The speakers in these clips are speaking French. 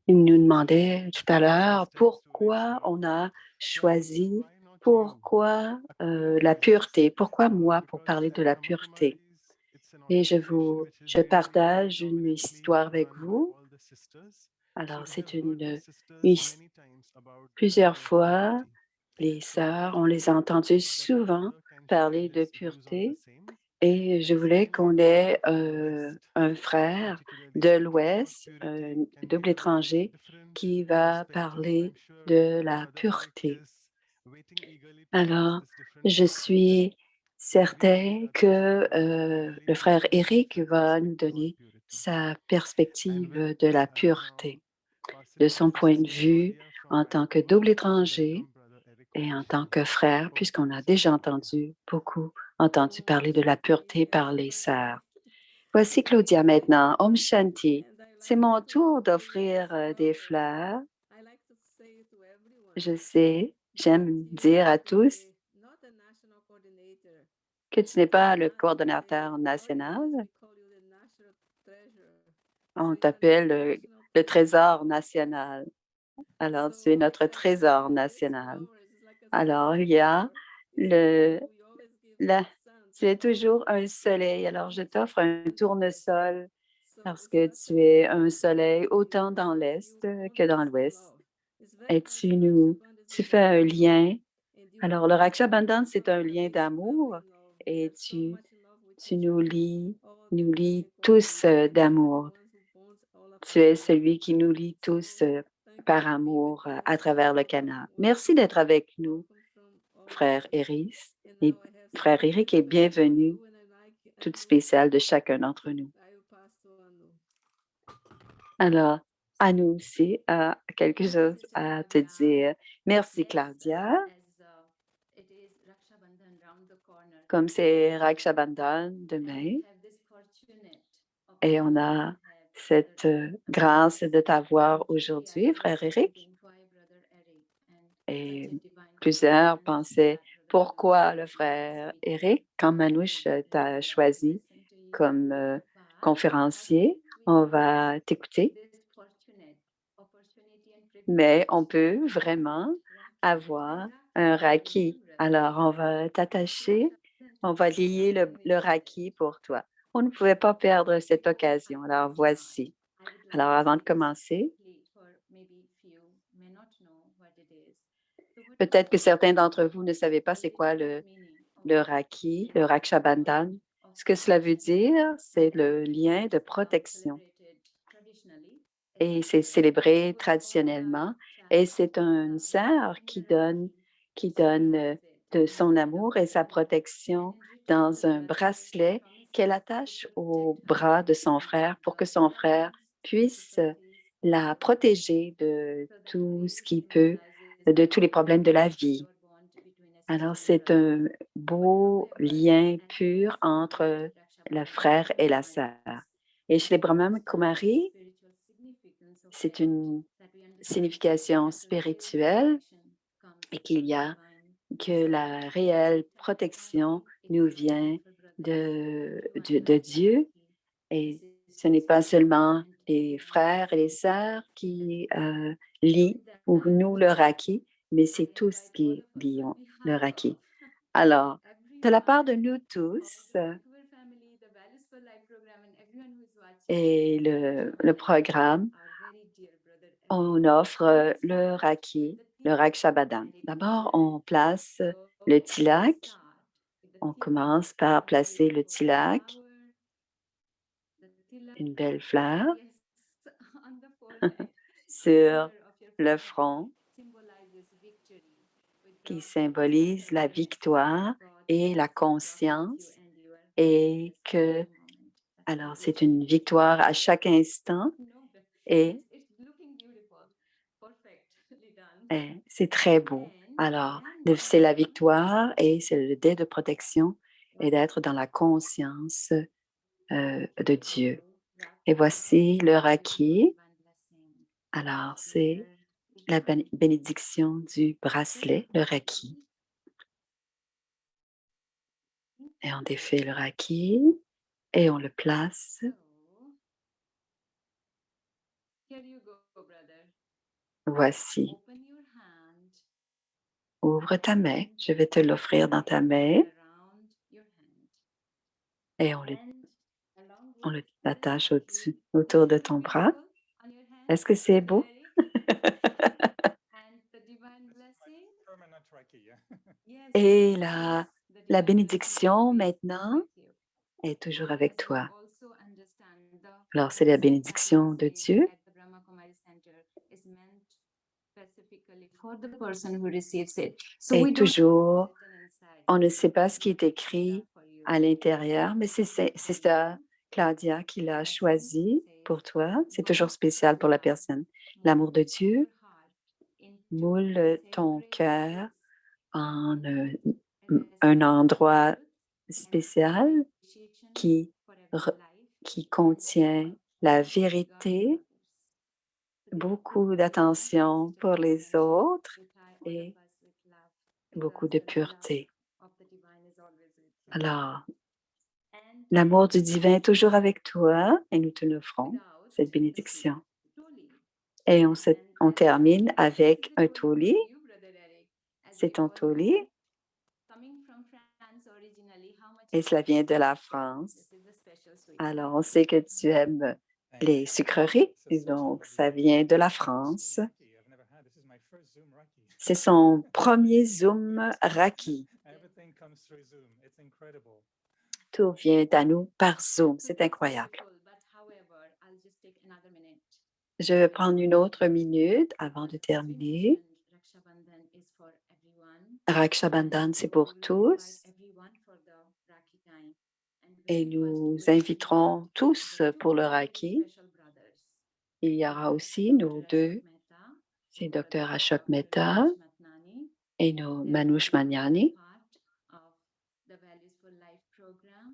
Il nous demandait tout à l'heure pourquoi on a choisi, pourquoi la pureté, pourquoi moi pour parler de la pureté. Et je partage une histoire avec vous. Alors, c'est plusieurs fois, les sœurs, on les a entendues souvent parler de pureté et je voulais qu'on ait un frère de l'Ouest, un double étranger, qui va parler de la pureté. Alors, je suis certain que le frère Éric va nous donner sa perspective de la pureté, de son point de vue en tant que double étranger et en tant que frère, puisqu'on a déjà beaucoup entendu parler de la pureté par les sœurs. Voici Claudia maintenant. Om Shanti. C'est mon tour d'offrir des fleurs. Je sais, j'aime dire à tous que tu n'es pas le coordonnateur national. On t'appelle le trésor national. Alors, tu es notre trésor national. Alors, il y a le, la, tu es toujours un soleil. Alors, je t'offre un tournesol parce que tu es un soleil autant dans l'Est que dans l'Ouest. Et tu fais un lien. Alors, le Raksha Bandhan, c'est un lien d'amour et tu nous lis tous d'amour. Tu es celui qui nous lie tous par amour à travers le canal. Merci d'être avec nous, frère Eris et frère Eric, et bienvenue toute spéciale de chacun d'entre nous. Alors, à nous aussi, quelque chose à te dire. Merci, Claudia. Comme c'est Raksha Bandhan demain, et on a cette grâce de t'avoir aujourd'hui, frère Eric. Et plusieurs pensaient, pourquoi le frère Eric, quand Manouche t'a choisi comme conférencier, on va t'écouter, mais on peut vraiment avoir un raki. Alors, on va t'attacher, on va lier le raki pour toi. On ne pouvait pas perdre cette occasion. Alors, voici. Alors, avant de commencer, peut-être que certains d'entre vous ne savaient pas c'est quoi le Raki, le Raksha Bandhan. Ce que cela veut dire, c'est le lien de protection. Et c'est célébré traditionnellement. Et c'est une sœur qui donne de son amour et sa protection dans un bracelet qu'elle attache au bras de son frère pour que son frère puisse la protéger de tout ce qui peut, de tous les problèmes de la vie. Alors, c'est un beau lien pur entre le frère et la sœur. Et chez les Brahmanes Kumari, c'est une signification spirituelle et que la réelle protection nous vient de Dieu. Et ce n'est pas seulement les frères et les sœurs qui lient ou nous leur acquis, mais c'est tous qui lions leur acquis. Alors, de la part de nous tous et le programme, on offre le Raki, le Rakshabandhan. D'abord, on place le tilak. On commence par placer le tilak, une belle fleur, sur le front qui symbolise la victoire et la conscience et que, alors, c'est une victoire à chaque instant et c'est très beau. Alors, c'est la victoire et c'est le dé de protection et d'être dans la conscience de Dieu. Et voici le Raki. Alors, c'est la bénédiction du bracelet, le Raki. Et on défait le Raki et on le place. Voici, ouvre ta main. Je vais te l'offrir dans ta main et on le attache au-dessus, autour de ton bras. Est-ce que c'est beau? Et la bénédiction maintenant est toujours avec toi. Alors, c'est la bénédiction de Dieu et toujours, on ne sait pas ce qui est écrit à l'intérieur, mais c'est ça, Claudia, qui l'a choisi pour toi. C'est toujours spécial pour la personne. L'amour de Dieu moule ton cœur en un endroit spécial qui, re- qui contient la vérité, beaucoup d'attention pour les autres et beaucoup de pureté. Alors, l'amour du divin est toujours avec toi et nous te l'offrons, cette bénédiction. Et on termine avec un toli. C'est ton toli et cela vient de la France. Alors, on sait que tu aimes les sucreries, et donc ça vient de la France. C'est son premier Zoom Raki. Tout vient à nous par Zoom. C'est incroyable. Je vais prendre une autre minute avant de terminer. Raksha Bandhan, c'est pour tous. Et nous inviterons tous pour le Raki. Il y aura aussi nos deux, c'est Dr. Ashok Mehta et nos Manouch Magnani,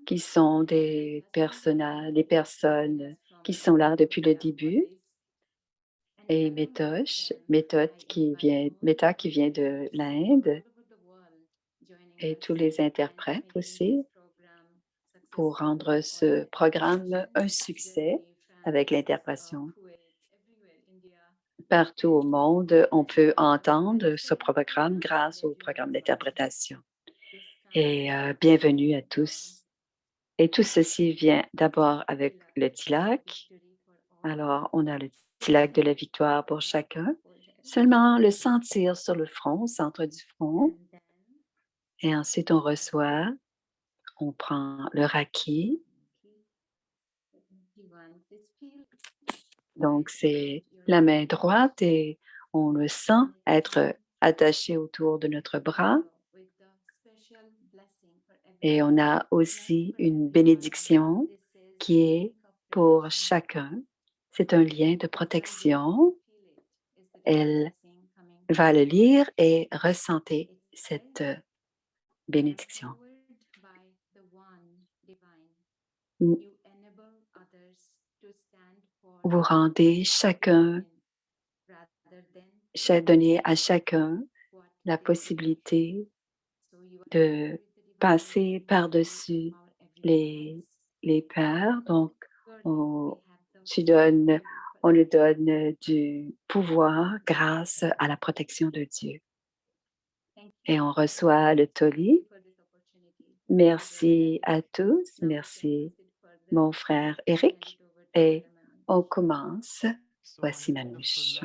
qui sont des personnes qui sont là depuis le début, et Méthode Meta qui vient de l'Inde, et tous les interprètes aussi, pour rendre ce programme un succès avec l'interprétation. Partout au monde, on peut entendre ce programme grâce au programme d'interprétation. Et bienvenue à tous. Et tout ceci vient d'abord avec le tilak. Alors, on a le tilak de la victoire pour chacun. Seulement le sentir sur le front, au centre du front. Et ensuite, on prend le raki. Donc, c'est la main droite et on le sent être attaché autour de notre bras. Et on a aussi une bénédiction qui est pour chacun. C'est un lien de protection. Elle va le lire et ressentir cette bénédiction. Vous rendez donner à chacun la possibilité de passer par-dessus les peurs. Donc, on, on lui donne du pouvoir grâce à la protection de Dieu. Et on reçoit le toli. Merci à tous. Merci, mon frère Eric. Et on commence. Voici Manouche.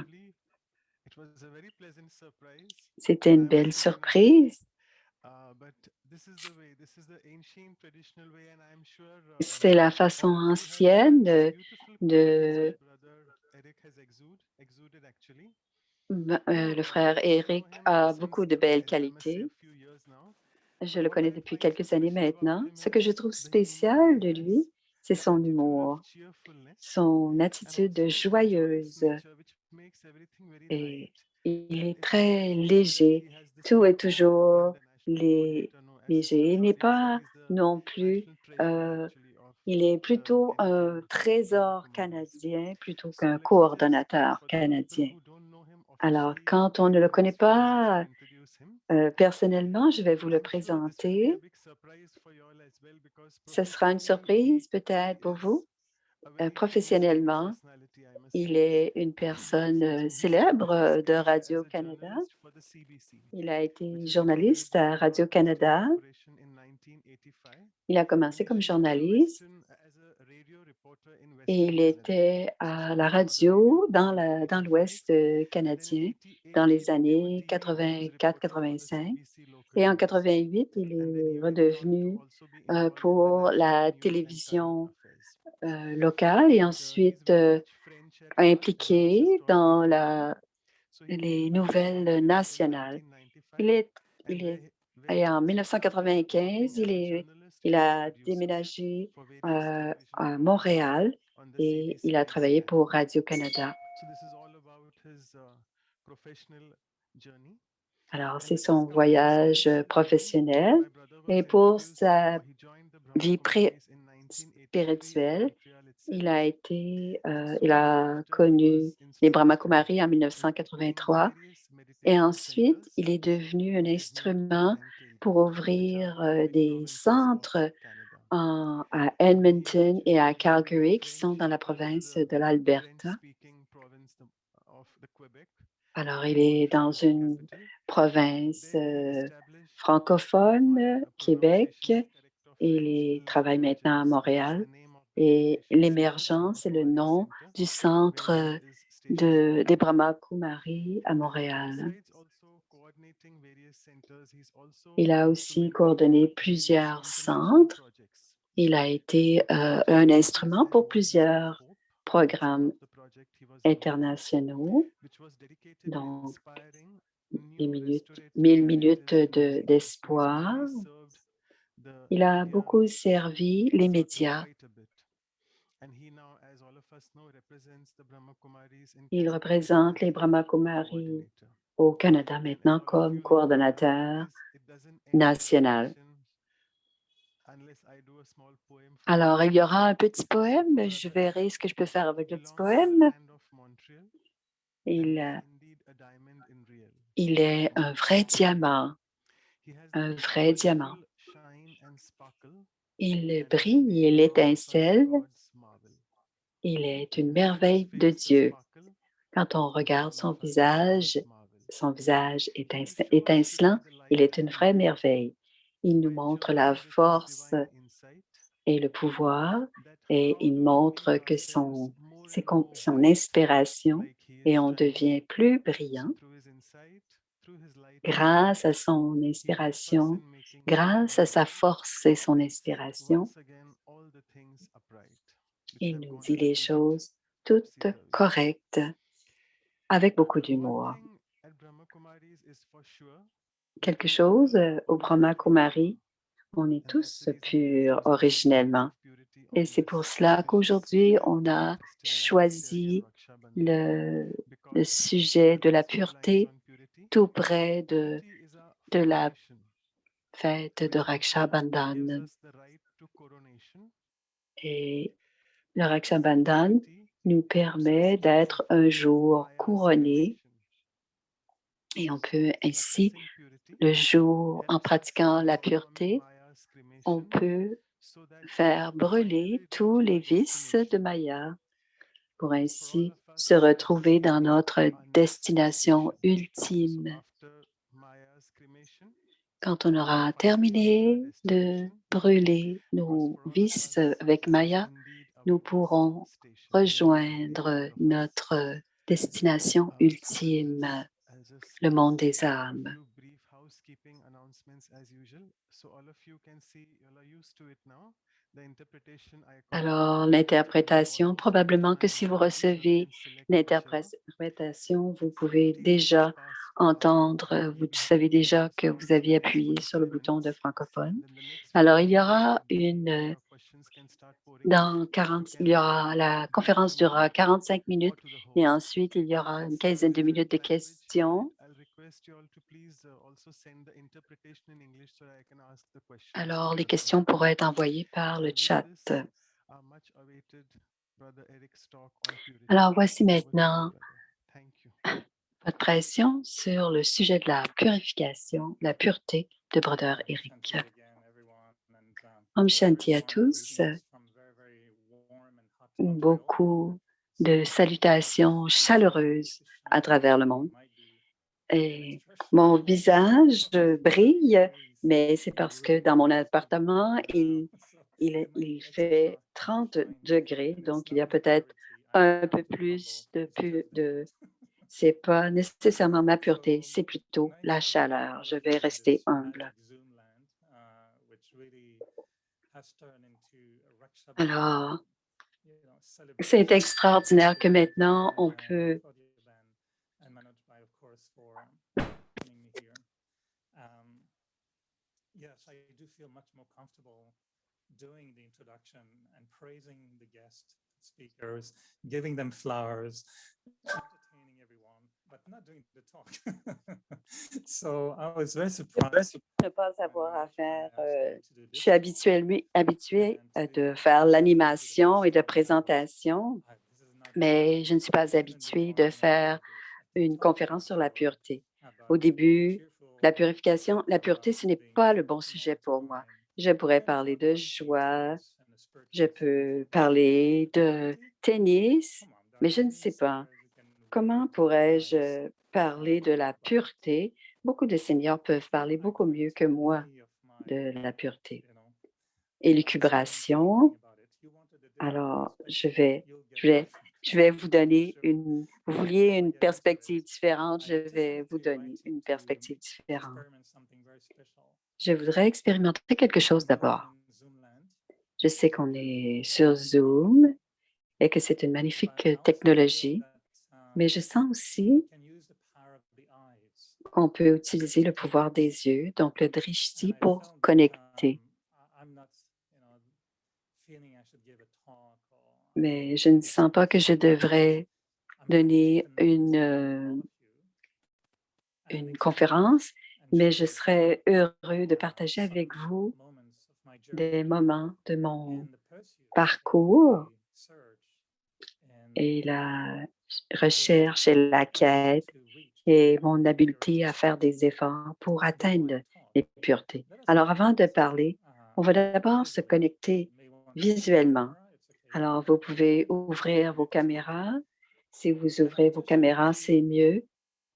C'était une belle surprise. C'est la façon ancienne de le frère Eric a beaucoup de belles qualités. Je le connais depuis quelques années maintenant. Ce que je trouve spécial de lui, c'est son humour, son attitude joyeuse. Et il est très léger. Tout est toujours léger. Il n'est pas non plus, il est plutôt un trésor canadien plutôt qu'un coordonnateur canadien. Alors, quand on ne le connaît pas personnellement, je vais vous le présenter. Ce sera une surprise peut-être pour vous. Professionnellement, Il est une personne célèbre de Radio-Canada. Il a été journaliste à Radio-Canada. Il a commencé comme journaliste et il était à la radio dans l'Ouest canadien dans les années 84-85. Et en 88, il est redevenu pour la télévision locale et ensuite impliqué dans les nouvelles nationales. Il est, il est, et en 1995, il a déménagé à Montréal et il a travaillé pour Radio-Canada. Alors, c'est son voyage professionnel et pour sa vie spirituelle, il a connu les Brahmakumaris en 1983 et ensuite, il est devenu un instrument pour ouvrir des centres à Edmonton et à Calgary, qui sont dans la province de l'Alberta. Alors, il est dans une province francophone, Québec, et travaille maintenant à Montréal. Et l'Émergence est le nom du centre des Brahma Kumaris à Montréal. Il a aussi coordonné plusieurs centres. Il a été un instrument pour plusieurs programmes internationaux, donc 1000 minutes d'espoir. Il a beaucoup servi les médias. Il représente les Brahma Kumaris au Canada maintenant comme coordonnateur national. Alors, il y aura un petit poème. Je verrai ce que je peux faire avec le petit poème. Il est un vrai diamant, un vrai diamant. Il brille, il étincelle. Il est une merveille de Dieu. Quand on regarde son visage étincelant, il est une vraie merveille. Il nous montre la force et le pouvoir et il montre que son inspiration et on devient plus brillant grâce à son inspiration, grâce à sa force et son inspiration. Il nous dit les choses toutes correctes avec beaucoup d'humour. Quelque chose au Brahma Kumari, on est tous purs originellement. Et c'est pour cela qu'aujourd'hui, on a choisi le sujet de la pureté tout près de la fête de Raksha Bandhan. Et le Raksha Bandhan nous permet d'être un jour couronné et on peut ainsi, le jour, en pratiquant la pureté, on peut faire brûler tous les vices de Maya pour ainsi se retrouver dans notre destination ultime. Quand on aura terminé de brûler nos vices avec Maya, nous pourrons rejoindre notre destination ultime, le monde des âmes. Alors, l'interprétation, probablement que si vous recevez l'interprétation, vous pouvez déjà entendre, vous savez déjà que vous aviez appuyé sur le bouton de francophone. Alors, la conférence durera 45 minutes et ensuite, il y aura une quinzaine de minutes de questions. Alors, les questions pourraient être envoyées par le chat. Alors, voici maintenant votre pression sur le sujet de la purification, la pureté de Brother Eric. Om Shanti à tous. Beaucoup de salutations chaleureuses à travers le monde. Et mon visage brille, mais c'est parce que dans mon appartement, il fait 30 degrés, donc il y a peut-être un peu plus de c'est pas nécessairement ma pureté, c'est plutôt la chaleur. Je vais rester humble. Alors, c'est extraordinaire que maintenant on peut Yes, I do feel much more comfortable doing the introduction and praising the guest speakers, giving them flowers, entertaining everyone, but not doing the talk. So I was very surprised. ne pas when avoir à I faire. asked you to do Je this suis talk. habituée And de to faire listen to the l'animation et de speech, présentation, this is not mais je ne suis pas shouldn't be habituée de done faire like this. I could une talk conférence sur la for pureté. Au about début, la cheerful, purification, la pureté, ce n'est things, pas le bon you know, sujet pour moi. divine. Je pourrais Maybe parler about de joie, politics and the je spiritual peux things, parler but de purity? tennis, Come on, mais there are je ne many sais pas. seniors who can Comment really talk nice pourrais-je parler de la about it. pureté? Beaucoup de seniors peuvent So parler I beaucoup mieux went que moi way of my, de la pureté. you know, Élucubration. thinking about it. You wanted a different Alors, perspective, you'll get je vais, that je vais vous for donner sure. vous But vouliez before I une get into it, perspective différente, I je just vais wanted vous to donner invite you une to perspective différente. experiment something very special. Je voudrais expérimenter quelque chose I know we're d'abord. in Zoomland, Je sais qu'on est sur Zoom et que c'est une but magnifique I also feel technologie, that mais je sens we aussi can use the power of the eyes. qu'on peut utiliser le pouvoir des yeux, donc le And drishti, I pour felt that connecter. I'm not, feeling I should give a talk or Mais je ne sens pas que je devrais I'm happy to donner connect with all of you and une experiment conférence, and mais share je with you serais heureux de partager some avec vous moments of my des journey moments de mon and the pursuit and parcours the search and et la my ability recherche et la quête to reach et mon habileté purity. à faire des efforts pour So before I atteindre talk, les puretés. let us Alors, avant de connect parler, on va d'abord se visually. connecter You may want to open your visuellement. camera, it's okay. Alors, vous pouvez ouvrir vos caméras. Si vous And I ouvrez vos just show caméras, c'est you mieux.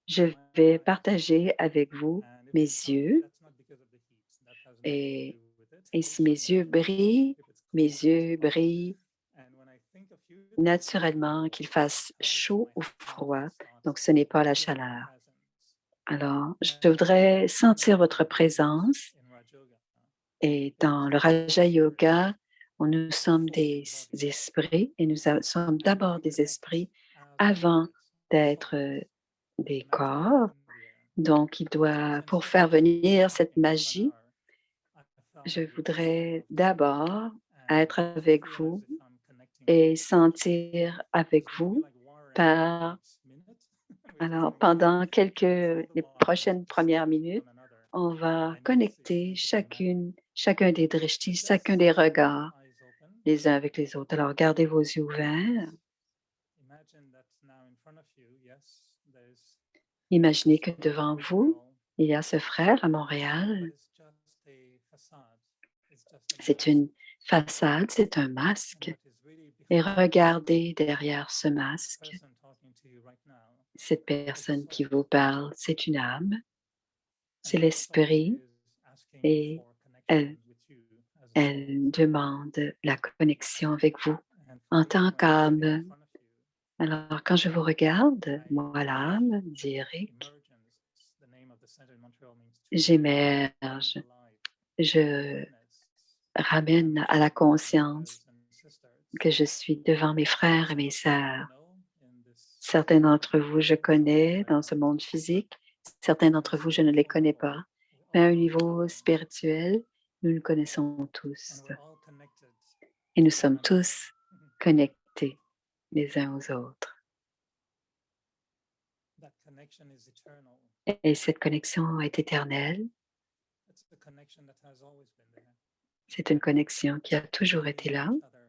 Je my vais eyes. partager avec vous And if mes they shine, yeux. that's not because of the heat. That has nothing to Et, do with it. et si Also, mes it yeux doesn't matter brillent, if it's mes cold or yeux hot. brillent And when I think of you, that's not naturellement, qu'il fasse because chaud my ou heart froid. starts Donc, ce n'est pas la feeling your chaleur. presence. Alors, je And voudrais you know sentir votre how it is présence. in Raj Yoga. Et dans le We are Raja all spirits Yoga, nous sommes before des being bodies. esprits et nous sommes And d'abord we des connect esprits as avant spirits. So d'être des imagine you're corps. in India. Donc, So pour instead of faire venir cette talking half an magie, hour, I thought je I would take a voudrais moment d'abord and être just avec feel as vous if I'm connecting with et you. sentir So avec it's going to be vous like water and fire the par, next minute. We're just alors, going to pendant pull the les wires prochaines just premières one minutes, from another on va and you'll see connecter if it's magic. chacun des So drishtis, chacun just des keep your regards eyes open les uns avec les autres. Alors, gardez vos yeux and ouverts. imagine that now in front of you, yes, there's Imaginez this que brother in devant vous, Montreal, il y a ce frère à but Montréal. it's just a facade. It's just a C'est mask. une façade, c'est un And masque. what is really Et behind regardez derrière ce this masque, person talking to you right now cette is a personne qui soul. vous parle, c'est une âme, And c'est that soul l'esprit is asking et for connection elle, with you as a soul. elle demande la connexion avec vous And for en me, tant when I look in qu'âme. front of you, Alors, quand je vous regarde, I moi l'âme, dit Eric, emergence. The name of the center in Montreal means truth, j'émerge, comes alive. je Witness. I'm ramène à la before my conscience brothers and sisters. que je suis devant mes frères et Some mes of you I sœurs. know in this Certains d'entre vous, je physical connais dans ce realm, monde physique. Certains but d'entre vous, je ne les connais spiritual, pas. we Mais à un all know niveau them, spirituel, nous nous connaissons and tous we're all connected et nous to one sommes another. tous connectés les uns aux autres. That connection is eternal. Et cette connexion est éternelle. It's a connection that has always been there. C'est une connexion qui a toujours We été know là each other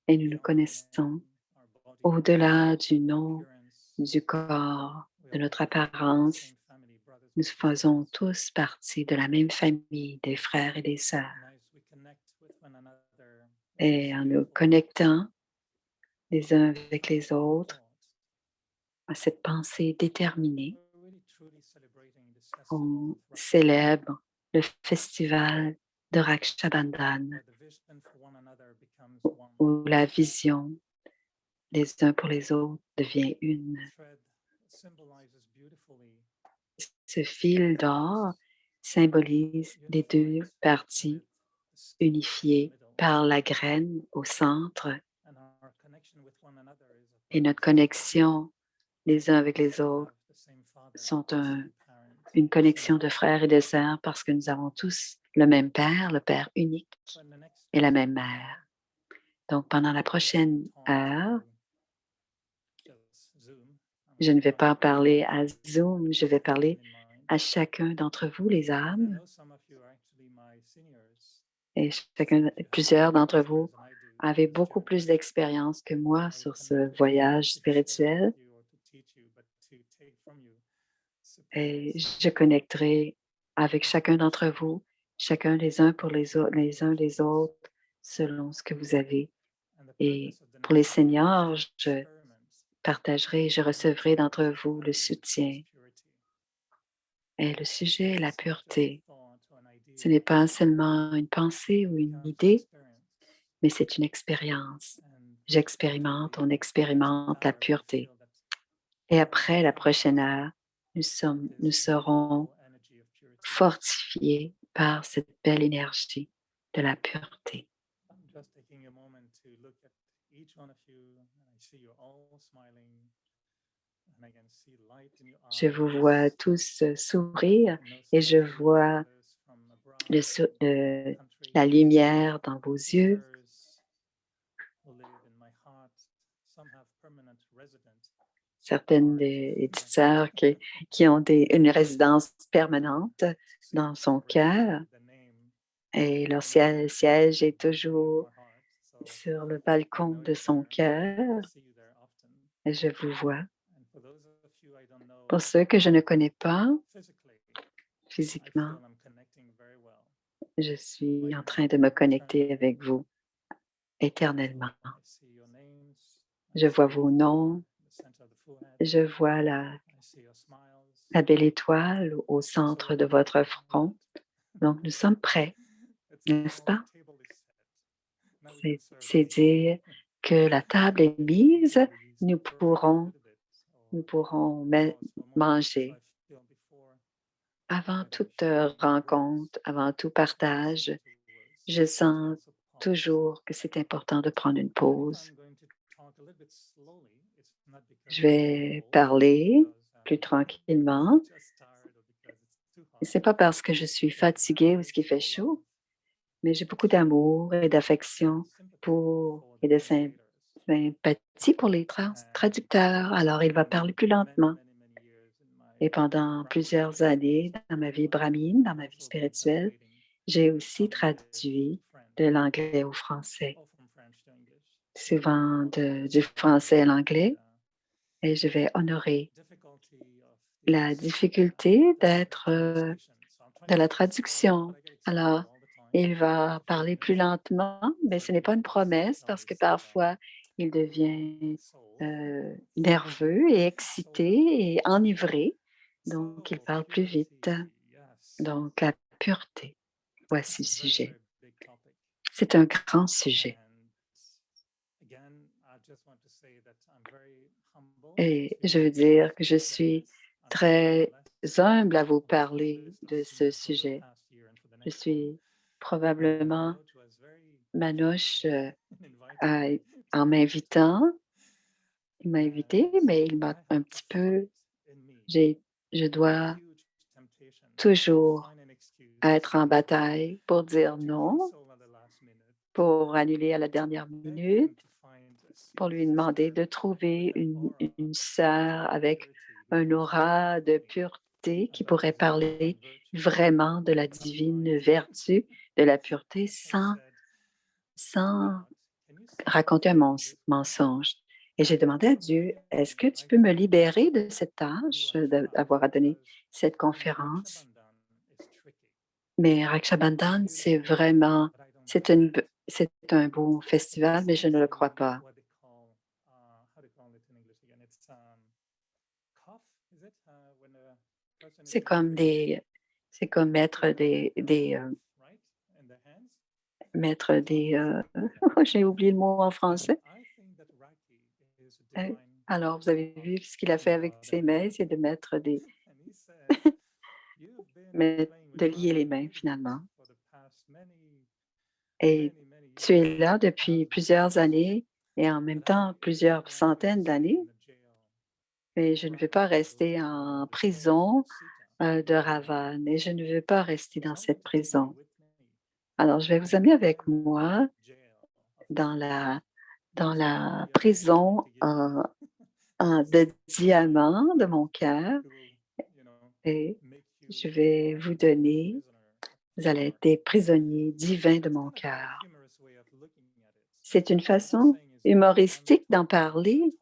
et nous nous beyond our connaissons name, our body, au-delà du nom, appearance. du corps, We de notre all belong to the apparence. same family, brothers Nous and faisons sisters. tous partie de la même famille, des frères et des sœurs. And as we connect with one another, we Et en receive nous all connectant les uns avec les autres, à cette pensée déterminée. On célèbre le festival de Raksha Bandhan, où la vision les uns pour les autres devient une. Ce fil d'or symbolise les deux parties unifiées par la graine au centre et notre connexion les uns avec les autres sont une connexion de frères et de sœurs parce que nous avons tous le même Père, le Père unique et la même Mère. Donc, pendant la prochaine heure, je ne vais pas parler à Zoom, je vais parler à chacun d'entre vous, les âmes, et plusieurs d'entre vous avez beaucoup plus d'expérience que moi sur ce voyage spirituel. Et je connecterai avec chacun d'entre vous, chacun les uns pour les autres, les uns les autres, selon ce que vous avez. Et pour les seniors, je partagerai, je recevrai d'entre vous le soutien. Et le sujet est la pureté. Ce n'est pas seulement une pensée ou une idée, mais c'est une expérience. J'expérimente, on expérimente la pureté. Et après la prochaine heure, nous serons fortifiés par cette belle énergie de la pureté. Je vous vois tous sourire et je vois la lumière dans vos yeux. Certaines des sœurs qui ont une résidence permanente dans son cœur et leur siège est toujours sur le balcon de son cœur. Et je vous vois. Pour ceux que je ne connais pas physiquement, je suis en train de me connecter avec vous éternellement. Je vois vos noms, je vois la belle étoile au centre de votre front. Donc, nous sommes prêts, n'est-ce pas? C'est dire que la table est mise, nous pourrons manger. Avant toute rencontre, avant tout partage, je sens toujours que c'est important de prendre une pause. Je vais parler plus tranquillement. Ce n'est pas parce que je suis fatiguée ou qu'il fait chaud, mais j'ai beaucoup d'amour et d'affection et de sympathie pour les traducteurs. Alors, il va parler plus lentement. Et pendant plusieurs années, dans ma vie brahmine, dans ma vie spirituelle, j'ai aussi traduit de l'anglais au français, souvent du français à l'anglais, et je vais honorer la difficulté de la traduction. Alors, il va parler plus lentement, mais ce n'est pas une promesse parce que parfois, il devient nerveux et excité et enivré. Donc, il parle plus vite. Donc, la pureté, voici le sujet. C'est un grand sujet. Et je veux dire que je suis très humble à vous parler de ce sujet. Je suis probablement manouche en m'invitant. Il m'a invité, mais il m'a un petit peu. Je dois toujours être en bataille pour dire non, pour annuler à la dernière minute, pour lui demander de trouver une sœur avec un aura de pureté qui pourrait parler vraiment de la divine vertu de la pureté sans raconter un mensonge. Et j'ai demandé à Dieu, est-ce que tu peux me libérer de cette tâche d'avoir à donner cette conférence? Mais Raksha Bandhan, c'est un beau festival, mais je ne le crois pas. C'est comme c'est comme mettre j'ai oublié le mot en français. Euh, Alors, vous avez vu ce qu'il a fait avec ses mains, c'est de de lier les mains finalement. Et tu es là depuis plusieurs années et en même temps plusieurs centaines d'années. Et je ne veux pas rester en prison de Ravane et je ne veux pas rester dans cette prison. Alors, je vais vous amener avec moi dans dans la prison de diamant de mon cœur et je vais vous donner, vous allez être des prisonniers divins de mon cœur. C'est une façon humoristique d'en parler,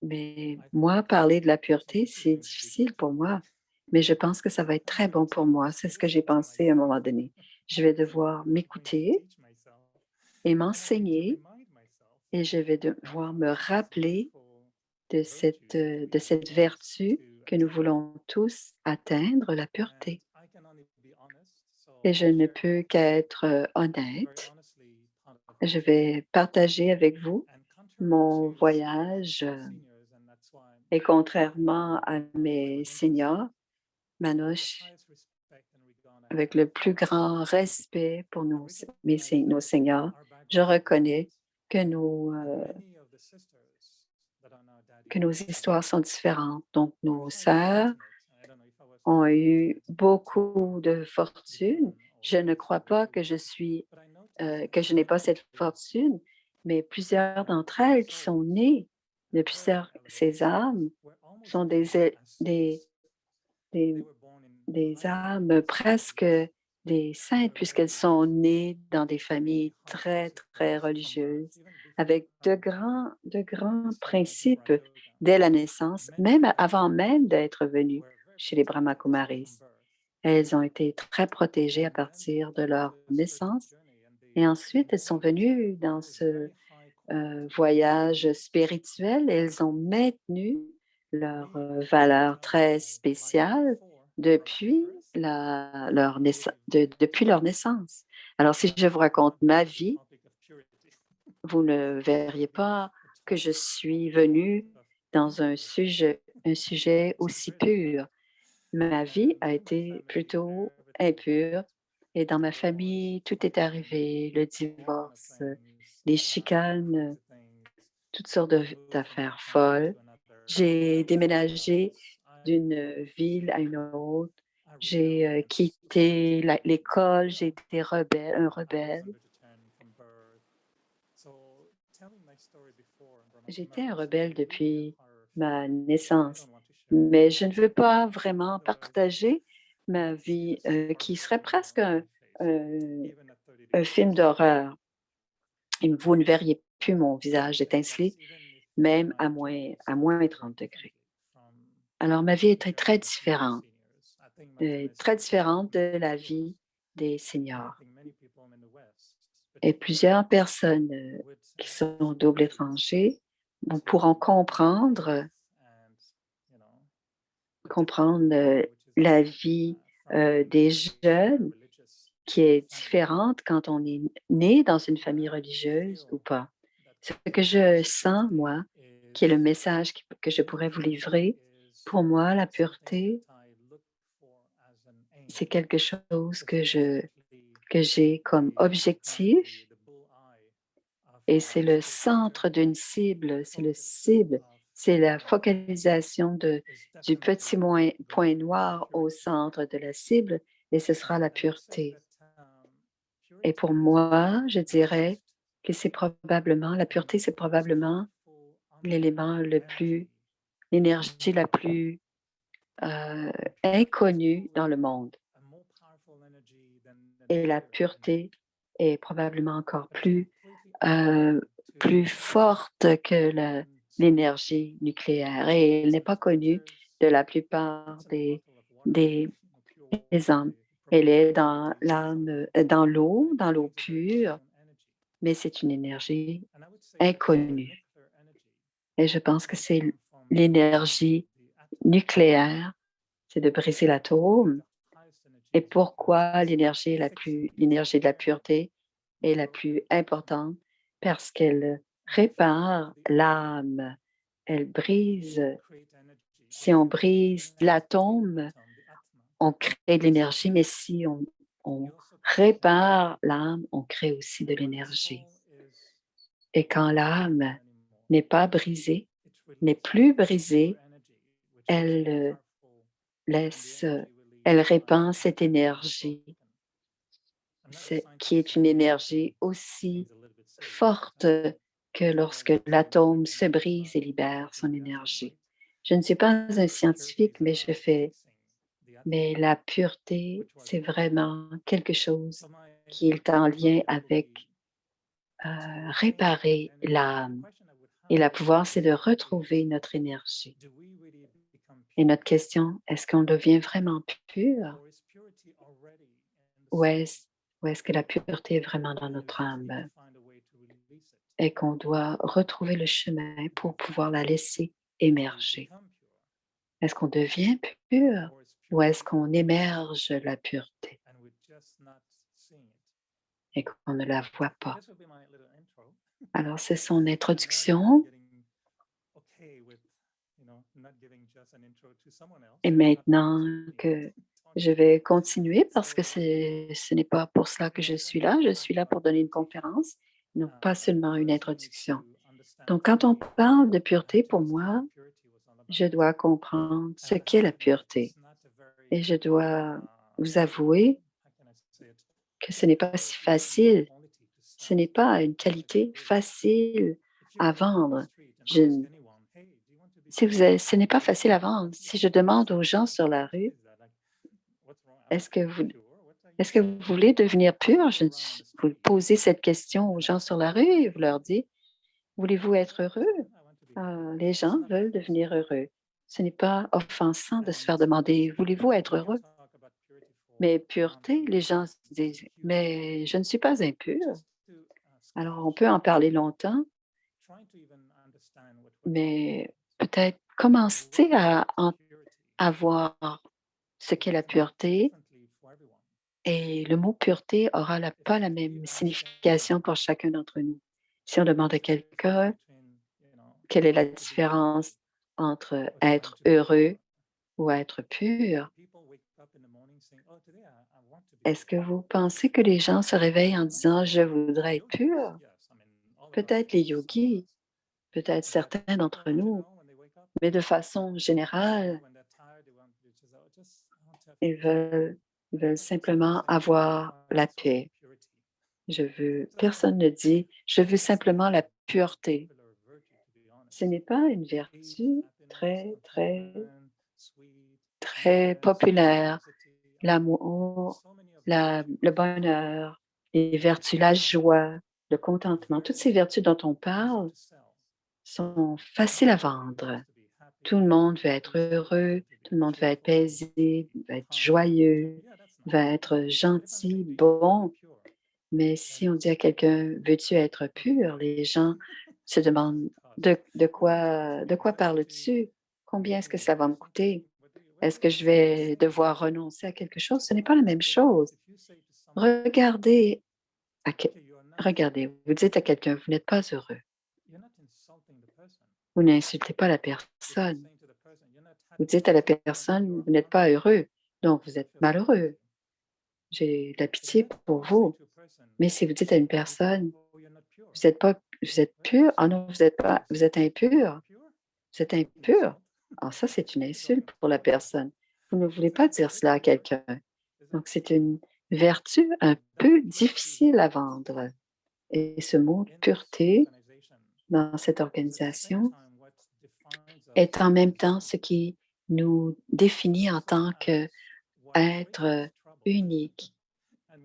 mais moi, parler de la pureté, c'est difficile pour moi, mais je pense que ça va être très bon pour moi. C'est ce que j'ai pensé à un moment donné. Je vais devoir m'écouter et m'enseigner et je vais devoir me rappeler de cette vertu que nous voulons tous atteindre, la pureté. Et je ne peux qu'être honnête. Je vais partager avec vous mon voyage et contrairement à mes seniors, Manouche, avec le plus grand respect pour nos seniors, je reconnais que que nos histoires sont différentes. Donc, nos sœurs ont eu beaucoup de fortune. Je ne crois pas que que je n'ai pas cette fortune, mais plusieurs d'entre elles qui sont nées de ces âmes sont des, des âmes presque des saintes puisqu'elles sont nées dans des familles très, très religieuses avec de grands principes dès la naissance, même avant même d'être venues chez les Brahmakumaris. Elles ont été très protégées à partir de leur naissance et ensuite elles sont venues dans ce voyage spirituel et elles ont maintenu leur valeur très spéciale depuis depuis leur naissance. Alors, si je vous raconte ma vie, vous ne verriez pas que je suis venue dans un sujet aussi pur. Ma vie a été plutôt impure et dans ma famille, tout est arrivé, le divorce, les chicanes, toutes sortes d'affaires folles. J'ai déménagé d'une ville à une autre. J'ai quitté l'école, j'ai été un rebelle. J'étais un rebelle depuis ma naissance, mais je ne veux pas vraiment partager ma vie qui serait presque un film d'horreur. Et vous ne verriez plus mon visage étinceler, même à moins 30 degrés. Alors, ma vie était très différente de la vie des seniors. Et plusieurs personnes qui sont double étrangers pourront comprendre la vie des jeunes qui est différente quand on est né dans une famille religieuse ou pas. Ce que je sens, moi, qui est le message que je pourrais vous livrer, pour moi, la pureté, c'est quelque chose que j'ai comme objectif et c'est le centre d'une cible, c'est la focalisation du petit point noir au centre de la cible et ce sera la pureté. Et pour moi, je dirais que la pureté, c'est probablement l'énergie la plus inconnue dans le monde. Et la pureté est probablement encore plus forte que l'énergie nucléaire et elle n'est pas connue de la plupart des âmes. Elle est dans l'eau pure, mais c'est une énergie inconnue. Et je pense que c'est l'énergie nucléaire, c'est de briser l'atome. Et pourquoi l'énergie de la pureté est la plus importante? Parce qu'elle répare l'âme. Elle brise. Si on brise l'atome, on crée de l'énergie, mais si on répare l'âme, on crée aussi de l'énergie. Et quand l'âme n'est pas brisée, n'est plus brisée, elle elle répand cette énergie, qui est une énergie aussi forte que lorsque l'atome se brise et libère son énergie. Je ne suis pas un scientifique, mais la pureté, c'est vraiment quelque chose qui est en lien avec réparer l'âme. Et le pouvoir, c'est de retrouver notre énergie. Et notre question, est-ce qu'on devient vraiment pur ou est-ce que la pureté est vraiment dans notre âme et qu'on doit retrouver le chemin pour pouvoir la laisser émerger? Est-ce qu'on devient pur ou est-ce qu'on émerge la pureté et qu'on ne la voit pas? Alors, c'est son introduction. Et maintenant que je vais continuer parce que ce n'est pas pour cela que je suis là. Je suis là pour donner une conférence, non pas seulement une introduction. Donc, quand on parle de pureté, pour moi, je dois comprendre ce qu'est la pureté. Et je dois vous avouer que ce n'est pas si facile. Ce n'est pas une qualité facile à vendre. Ce n'est pas facile à vendre. Si je demande aux gens sur la rue, est-ce que vous voulez devenir pur? Vous posez cette question aux gens sur la rue et vous leur dites, voulez-vous être heureux? Les gens veulent devenir heureux. Ce n'est pas offensant de se faire demander, voulez-vous être heureux? Mais pureté, les gens se disent, mais je ne suis pas impur. Alors, on peut en parler longtemps, mais peut-être commencer à voir ce qu'est la pureté. Et le mot pureté aura pas la même signification pour chacun d'entre nous. Si on demande à quelqu'un quelle est la différence entre être heureux ou être pur, est-ce que vous pensez que les gens se réveillent en disant je voudrais être pur? Peut-être les yogis, peut-être certains d'entre nous, mais de façon générale, ils veulent simplement avoir la paix. Personne ne dit, je veux simplement la pureté. Ce n'est pas une vertu très, très, très populaire. L'amour, le bonheur, les vertus, la joie, le contentement, toutes ces vertus dont on parle sont faciles à vendre. Tout le monde veut être heureux, tout le monde veut être paisible, veut être joyeux, veut être gentil, bon. Mais si on dit à quelqu'un, veux-tu être pur? Les gens se demandent de quoi parles-tu? Combien est-ce que ça va me coûter? Est-ce que je vais devoir renoncer à quelque chose? Ce n'est pas la même chose. Regardez, regardez, vous dites à quelqu'un, vous n'êtes pas heureux. Vous n'insultez pas la personne. Vous dites à la personne, vous n'êtes pas heureux, donc vous êtes malheureux. J'ai de la pitié pour vous. Mais si vous dites à une personne, vous êtes pur, ah non, vous êtes pas, vous êtes impur, vous êtes impur. Alors ça, c'est une insulte pour la personne. Vous ne voulez pas dire cela à quelqu'un. Donc, c'est une vertu un peu difficile à vendre. Et ce mot pureté dans cette organisation est en même temps ce qui nous définit en tant qu'être unique.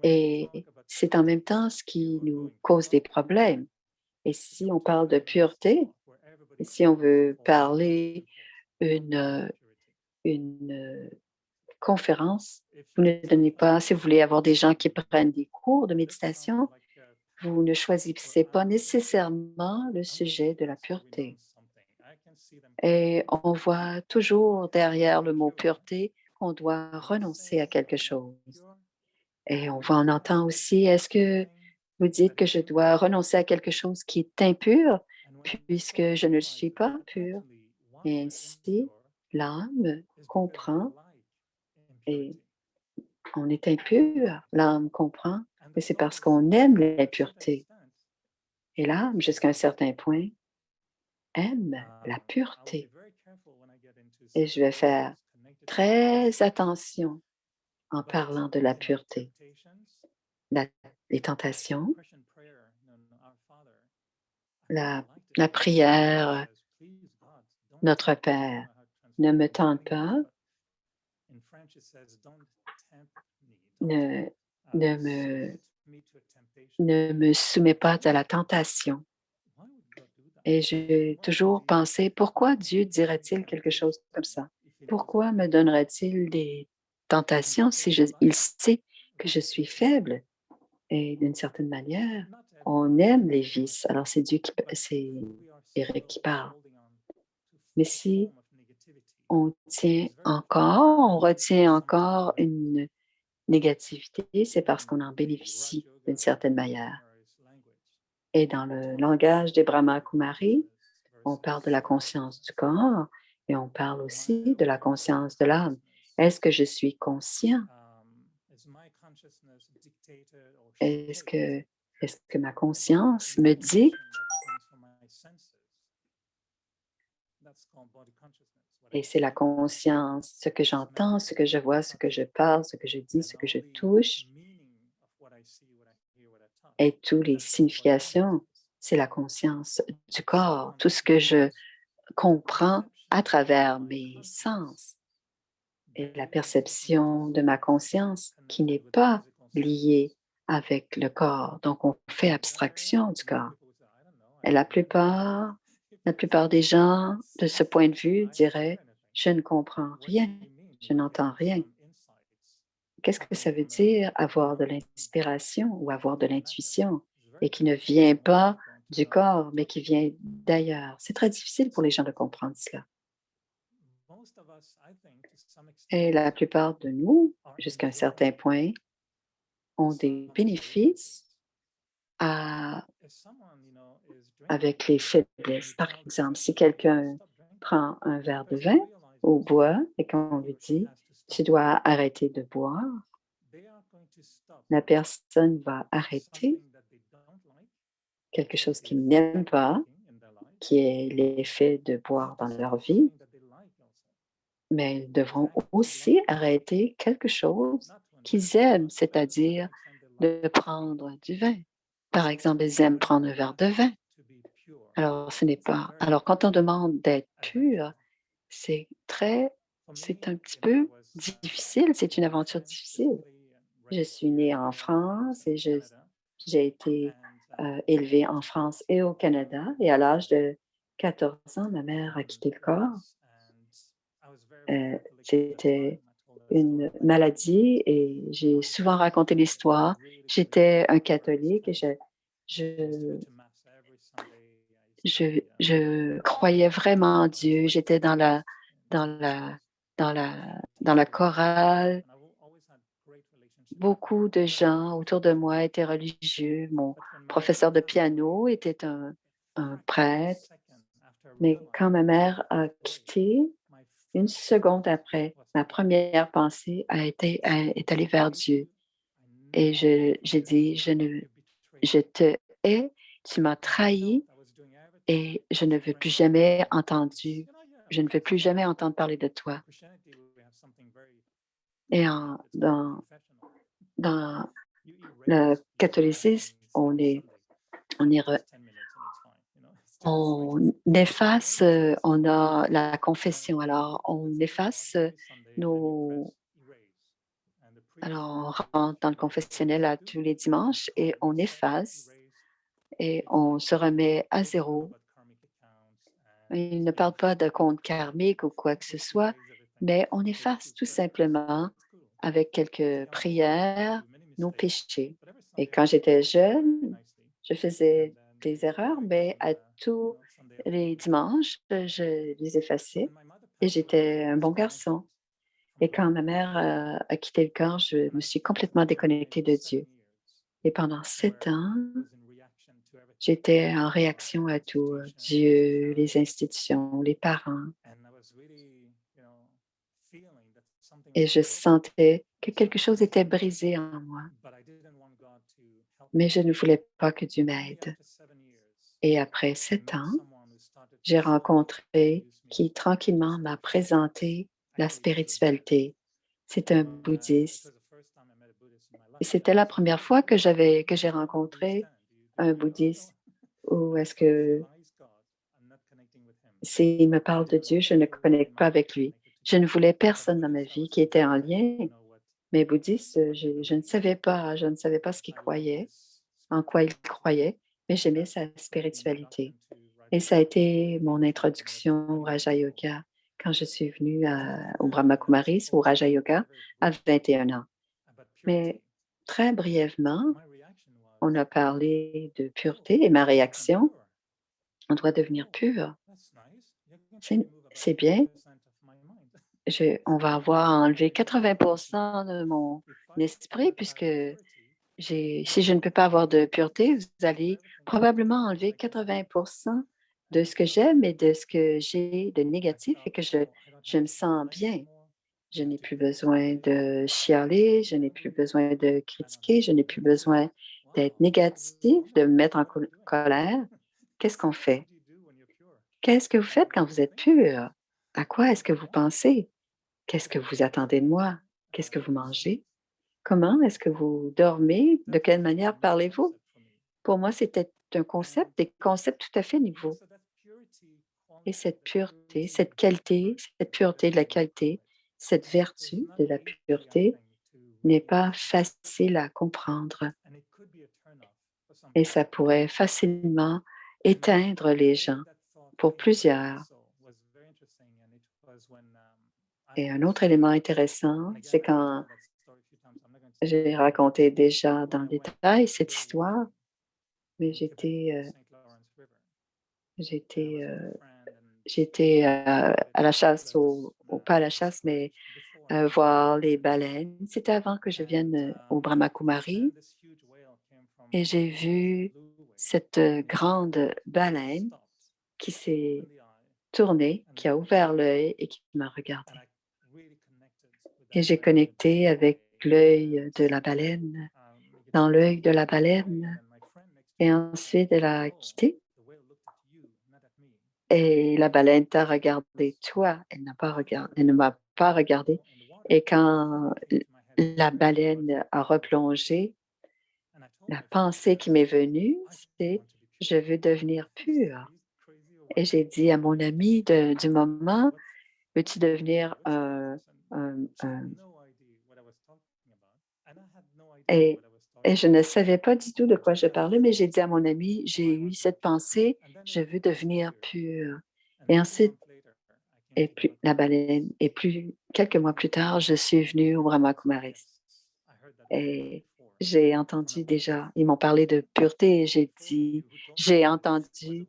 Et c'est en même temps ce qui nous cause des problèmes. Et si on parle de pureté, et si on veut parler une conférence, vous ne donnez pas, si vous voulez avoir des gens qui prennent des cours de méditation, vous ne choisissez pas nécessairement le sujet de la pureté. Et on voit toujours derrière le mot pureté qu'on doit renoncer à quelque chose. Et on entend aussi, est-ce que vous dites que je dois renoncer à quelque chose qui est impur puisque je ne le suis pas pur? Et ainsi, l'âme comprend et on est impur. L'âme comprend que c'est parce qu'on aime l'impureté. Et l'âme, jusqu'à un certain point, aime la pureté. Et je vais faire très attention en parlant de la pureté. La- les tentations, la, la prière, notre Père, ne me tente pas, ne, ne me, ne me soumets pas à la tentation. Et j'ai toujours pensé, pourquoi Dieu dirait-il quelque chose comme ça? Pourquoi me donnerait-il des tentations si il sait que je suis faible? Et d'une certaine manière, on aime les vices. Alors c'est c'est Eric qui parle. Mais si on retient encore une négativité, c'est parce qu'on en bénéficie d'une certaine manière. Et dans le langage des Brahma Kumaris, on parle de la conscience du corps et on parle aussi de la conscience de l'âme. Est-ce que je suis conscient? Est-ce que, est-ce que ma conscience me dit, et c'est la conscience, ce que j'entends, ce que je vois, ce que je parle, ce que je dis, ce que je touche, et toutes les significations, c'est la conscience du corps, tout ce que je comprends à travers mes sens et la perception de ma conscience qui n'est pas liée avec le corps. Donc, on fait abstraction du corps. Et la plupart des gens, de ce point de vue, diraient, je ne comprends rien, je n'entends rien. Qu'est-ce que ça veut dire avoir de l'inspiration ou avoir de l'intuition et qui ne vient pas du corps, mais qui vient d'ailleurs? C'est très difficile pour les gens de comprendre cela. Et la plupart de nous, jusqu'à un certain point, ont des bénéfices à- avec les faiblesses. Par exemple, si quelqu'un prend un verre de vin ou boit et qu'on lui dit, tu dois arrêter de boire, la personne va arrêter quelque chose qu'ils n'aiment pas, qui est l'effet de boire dans leur vie, mais ils devront aussi arrêter quelque chose qu'ils aiment, c'est-à-dire de prendre du vin. Par exemple, ils aiment prendre un verre de vin. Alors, ce n'est pas. Alors, quand on demande d'être pur, c'est très, c'est un petit peu difficile, c'est une aventure difficile. Je suis née en France et j'ai été élevée en France et au Canada. Et à l'âge de 14 ans, ma mère a quitté le corps. C'était une maladie et j'ai souvent raconté l'histoire. J'étais un catholique et je, je croyais vraiment en Dieu. J'étais dans la, dans la chorale. Beaucoup de gens autour de moi étaient religieux. Mon professeur de piano était un prêtre. Mais quand ma mère a quitté, une seconde après, ma première pensée est allée vers Dieu. Et j'ai dit, je te hais, tu m'as trahi et je ne veux plus jamais entendre parler de toi. Et dans le catholicisme, on est on efface, on a la confession. Alors, on efface nos. Alors, on rentre dans le confessionnel à tous les dimanches et on efface et on se remet à zéro. Il ne parle pas de compte karmique ou quoi que ce soit, mais on efface tout simplement avec quelques prières nos péchés. Et quand j'étais jeune, je faisais des erreurs, mais Les dimanches, je les effaçais et j'étais un bon garçon. Et quand ma mère a quitté le corps, je me suis complètement déconnectée de Dieu. Et pendant 7 ans, j'étais en réaction à tout, Dieu, les institutions, les parents, et je sentais que quelque chose était brisé en moi, mais je ne voulais pas que Dieu m'aide. Et après 7 ans, j'ai rencontré qui tranquillement m'a présenté la spiritualité. C'est un bouddhiste. Et c'était la première fois que j'ai rencontré un bouddhiste où est-ce que s'il me parle de Dieu, je ne connecte pas avec lui. Je ne voulais personne dans ma vie qui était en lien, mais bouddhiste, je ne savais pas ce qu'il croyait, en quoi il croyait, mais j'aimais sa spiritualité. Et ça a été mon introduction au Raja Yoga quand je suis venue au Brahma Kumaris, au Raja Yoga, à 21 ans. Mais très brièvement, on a parlé de pureté et ma réaction, on doit devenir pur. C'est c'est bien. On va avoir enlevé 80 de mon esprit puisque si je ne peux pas avoir de pureté, vous allez probablement enlever 80 de ce que j'aime et de ce que j'ai de négatif et que je me sens bien. Je n'ai plus besoin de chialer, je n'ai plus besoin de critiquer, je n'ai plus besoin d'être négatif, de me mettre en colère. Qu'est-ce qu'on fait? Qu'est-ce que vous faites quand vous êtes pur? À quoi est-ce que vous pensez? Qu'est-ce que vous attendez de moi? Qu'est-ce que vous mangez? Comment est-ce que vous dormez? De quelle manière parlez-vous? Pour moi, c'était un concept, des concepts tout à fait nouveaux. Et cette pureté, cette pureté de la qualité, cette vertu de la pureté n'est pas facile à comprendre et ça pourrait facilement éteindre les gens pour plusieurs. Et un autre élément intéressant, c'est quand j'ai raconté déjà dans le détail cette histoire, mais j'étais, à la chasse pas à la chasse, mais voir les baleines. C'était avant que je vienne, au Brahma Kumari et j'ai vu cette, grande baleine qui s'est tournée, qui a ouvert l'œil et qui m'a regardée et j'ai connecté avec l'œil de la baleine, dans l'œil de la baleine et ensuite elle a quitté et la baleine t'a regardé toi, elle ne m'a pas regardé et quand la baleine a replongé, la pensée qui m'est venue, c'est: «Je veux devenir pure» et j'ai dit à mon ami du moment: «Veux-tu devenir un» et et je ne savais pas du tout de quoi je parlais, mais j'ai dit à mon ami: «J'ai eu cette pensée, je veux devenir pure» et ensuite la baleine et plus quelques mois plus tard, je suis venue au Brahma Kumaris et j'ai entendu déjà, ils m'ont parlé de pureté et j'ai entendu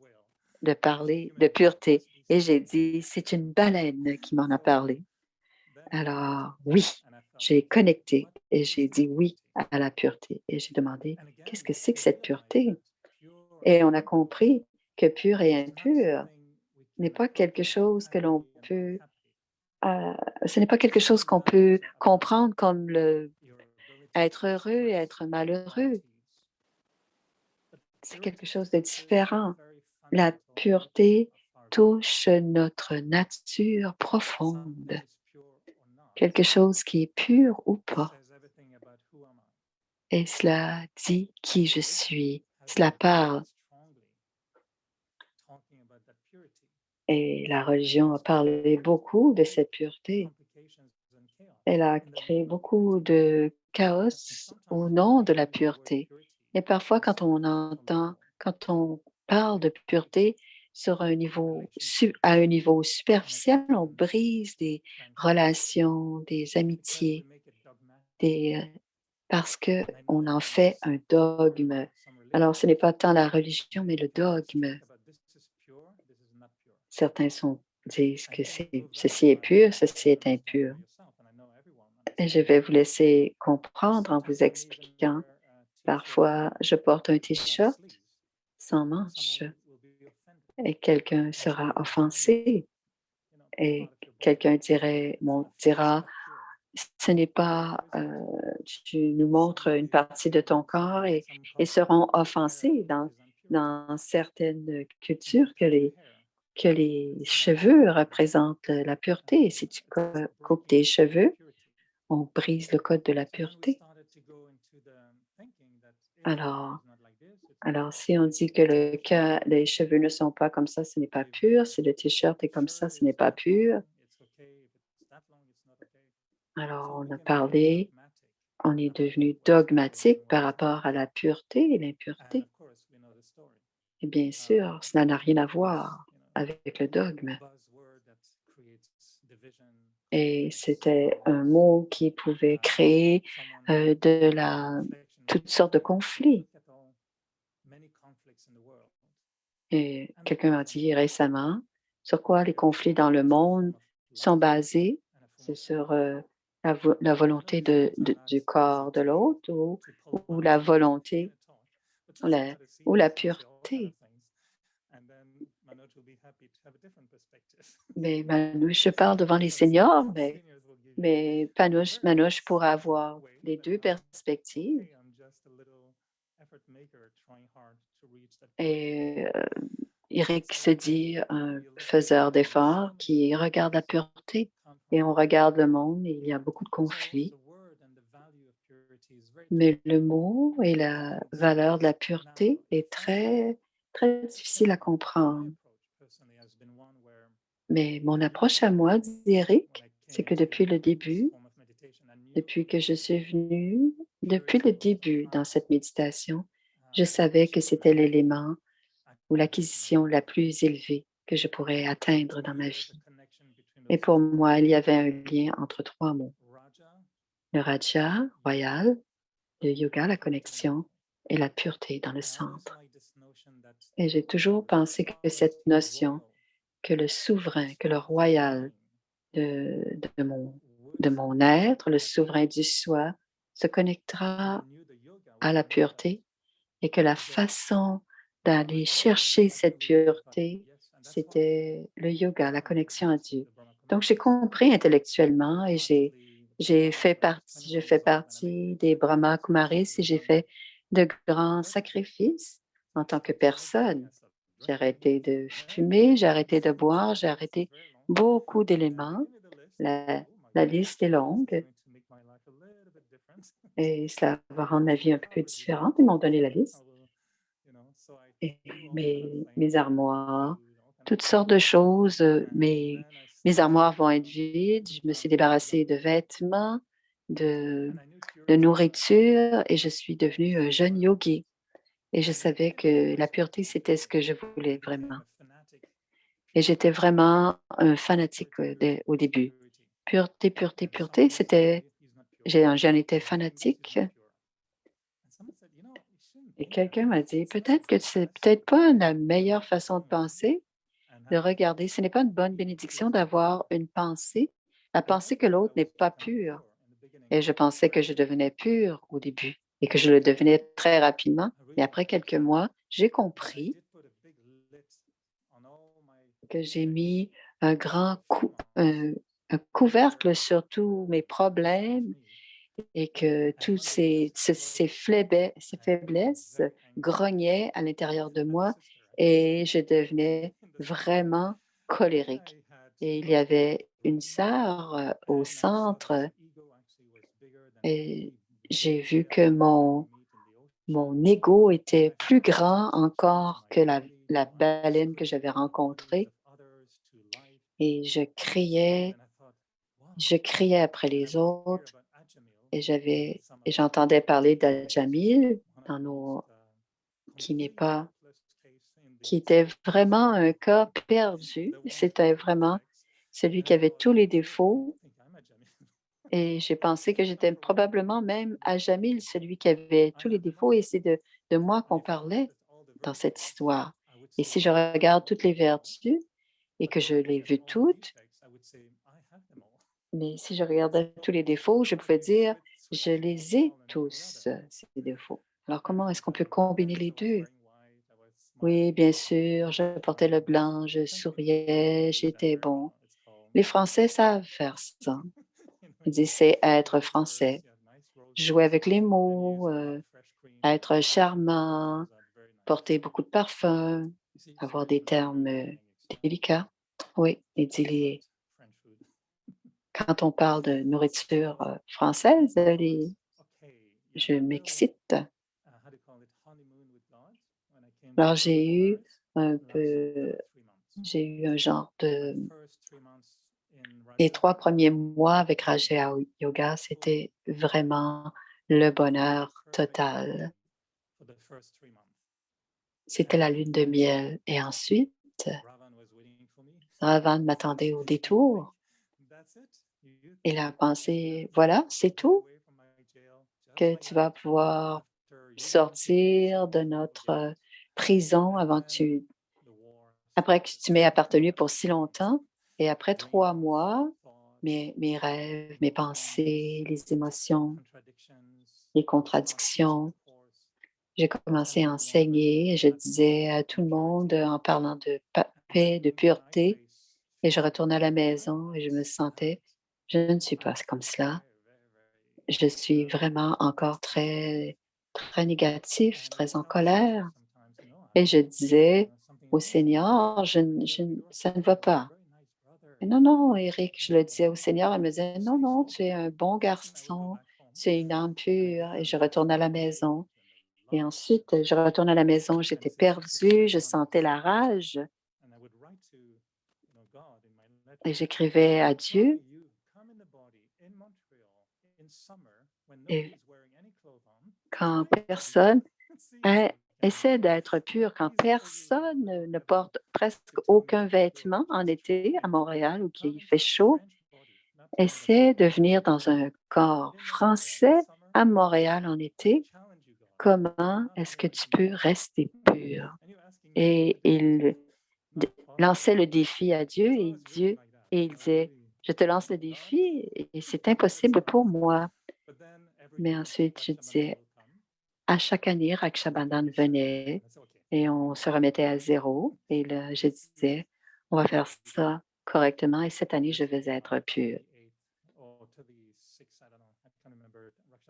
de parler de pureté et j'ai dit: «C'est une baleine qui m'en a parlé». Alors oui, j'ai connecté et j'ai dit oui à la pureté et j'ai demandé: «Qu'est-ce que c'est que cette pureté?» et on a compris que pur et impur n'est pas quelque chose que l'on peut, heu, ce n'est pas quelque chose qu'on peut comprendre comme le être heureux et être malheureux. C'est quelque chose de différent. La pureté touche notre nature profonde, quelque chose qui est pur ou pas. Et cela dit qui je suis. Cela parle et la religion a parlé beaucoup de cette pureté. Elle a créé beaucoup de chaos au nom de la pureté. Et parfois, quand on parle de pureté à un niveau superficiel, on brise des relations, des amitiés, parce qu'on en fait un dogme. Alors, ce n'est pas tant la religion, mais le dogme. disent que ceci est pur, ceci est impur. Et je vais vous laisser comprendre en vous expliquant. Parfois, je porte un T-shirt sans manches et quelqu'un sera offensé et quelqu'un dira, ce n'est pas, tu nous montres une partie de ton corps et seront offensés dans certaines cultures que les cheveux représentent la pureté. Et si tu coupes tes cheveux, on brise le code de la pureté. Alors, alors si on dit que les cheveux ne sont pas comme ça, ce n'est pas pur. Si le t-shirt est comme ça, ce n'est pas pur. Alors, on a parlé, on est devenu dogmatique par rapport à la pureté et l'impureté. Et bien sûr, cela n'a rien à voir avec le dogme. Et c'était un mot qui pouvait créer toutes sortes de conflits. Et quelqu'un m'a dit récemment, sur quoi les conflits dans le monde sont basés? C'est sur la volonté du corps de l'autre ou la volonté ou la pureté. Mais Manouche, je parle devant les seniors, mais Manouche pourra avoir les deux perspectives. Et Eric se dit un faiseur d'efforts qui regarde la pureté et on regarde le monde et il y a beaucoup de conflits. Mais le mot et la valeur de la pureté est très, très difficile à comprendre. Mais mon approche à moi, dit Eric, c'est que depuis le début, depuis que je suis venue, depuis le début dans cette méditation, je savais que c'était l'élément ou l'acquisition la plus élevée que je pourrais atteindre dans ma vie. Et pour moi, il y avait un lien entre trois mots. Le Raja, royal, le yoga, la connexion, et la pureté dans le centre. Et j'ai toujours pensé que cette notion, que le souverain, que le royal de, de mon, de mon être, le souverain du soi, se connectera à la pureté et que la façon d'aller chercher cette pureté, c'était le yoga, la connexion à Dieu. Donc, j'ai compris intellectuellement et je fais partie des Brahma Kumaris et j'ai fait de grands sacrifices en tant que personne. J'ai arrêté de fumer, j'ai arrêté de boire, j'ai arrêté beaucoup d'éléments. La, la liste est longue et cela va rendre ma vie un peu différente. Ils m'ont donné la liste. Et mes armoires, toutes sortes de choses. Mes armoires vont être vides. Je me suis débarrassée de vêtements, de, de nourriture et je suis devenue un jeune yogi. Et je savais que la pureté, c'était ce que je voulais vraiment. Et j'étais vraiment un fanatique au début. Pureté, pureté, pureté, j'en étais fanatique. Et quelqu'un m'a dit, peut-être que c'est peut-être pas la meilleure façon de penser, de regarder. Ce n'est pas une bonne bénédiction d'avoir une pensée, la pensée que l'autre n'est pas pure. Et je pensais que je devenais pure au début et que je le devenais très rapidement. Et après quelques mois, j'ai compris que j'ai mis un un couvercle sur tous mes problèmes et que tous ces faiblesses grognaient à l'intérieur de moi et je devenais vraiment colérique. Et il y avait une sœur au centre et j'ai vu que mon ego était plus grand encore que la baleine que j'avais rencontrée et je criais après les autres et j'entendais parler d'Ajamil dans qui n'est pas, qui était vraiment un cas perdu. C'était vraiment celui qui avait tous les défauts et j'ai pensé que j'étais probablement même Ajamil, celui qui avait tous les défauts et c'est de moi qu'on parlait dans cette histoire. Et si je regarde toutes les vertus, et que je l'ai vu toutes, mais si je regardais tous les défauts, je pouvais dire: «Je les ai tous, ces défauts». Alors comment est-ce qu'on peut combiner les 2? Oui, bien sûr, je portais le blanc, je souriais, j'étais bon. Les Français savent faire ça. Ils disent: «C'est être français». Jouer avec les mots, être charmant, porter beaucoup de parfum, avoir des termes, délicats. Oui, et dit les quand on parle de nourriture, française, je m'excite. Alors un peu j'ai eu un genre de les 3 premiers mois avec Raja Yoga, c'était vraiment le bonheur total. C'était la lune de miel et ensuite, Ravan m'attendait au détour. Il a pensé: «Voilà, c'est tout? Que tu vas pouvoir sortir de notre, prison après que tu m'aies appartenu pour si longtemps?» Et après 3 mois, mes rêves, mes pensées, les émotions, les contradictions, j'ai commencé à enseigner et je disais à tout le monde, en parlant de paix, de pureté, et je retournais à la maison et je me sentais: «Je ne suis pas comme cela. Je suis vraiment encore très, très négatif, très en colère». Et je disais au Seigneur: Ça ne va pas». «Mais non, non, Éric», je le disais au Seigneur, elle me disait: «Non, non, tu es un bon garçon, tu es une âme pure». Et je retourne à la maison et ensuite, je retourne à la maison, j'étais perdue, je sentais la rage et j'écrivais à Dieu et quand personne Hein, essaie d'être pur quand personne ne porte presque aucun vêtement en été à Montréal où il fait chaud. Essaie de venir dans un corps français à Montréal en été. Comment est-ce que tu peux rester pur? Et il lançait le défi à Dieu et il disait, je te lance le défi et c'est impossible pour moi. Mais ensuite, je disais, à chaque année, Raksha venait et on se remettait à zéro. Et là, je disais, on va faire ça correctement et cette année, je vais être pure.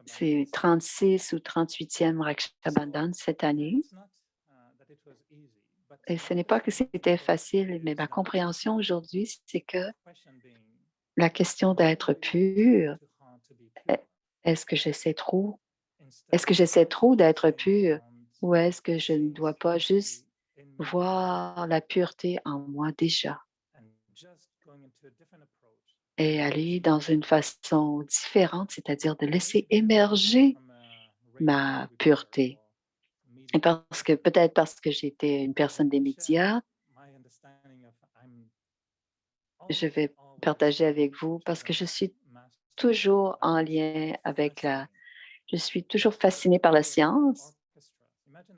C'est 36 ou 38e Raksha cette année. Et ce n'est pas que c'était facile, mais ma compréhension aujourd'hui, c'est que la question d'être pur, e- est-ce que j'essaie trop? Est-ce que j'essaie trop d'être pur ou est-ce que je ne dois pas juste voir la pureté en moi déjà et aller dans une façon différente, c'est-à-dire de laisser émerger ma pureté? Et peut-être parce que j'étais une personne des médias, je vais partager avec vous parce que je suis toujours en lien avec je suis toujours fascinée par la science.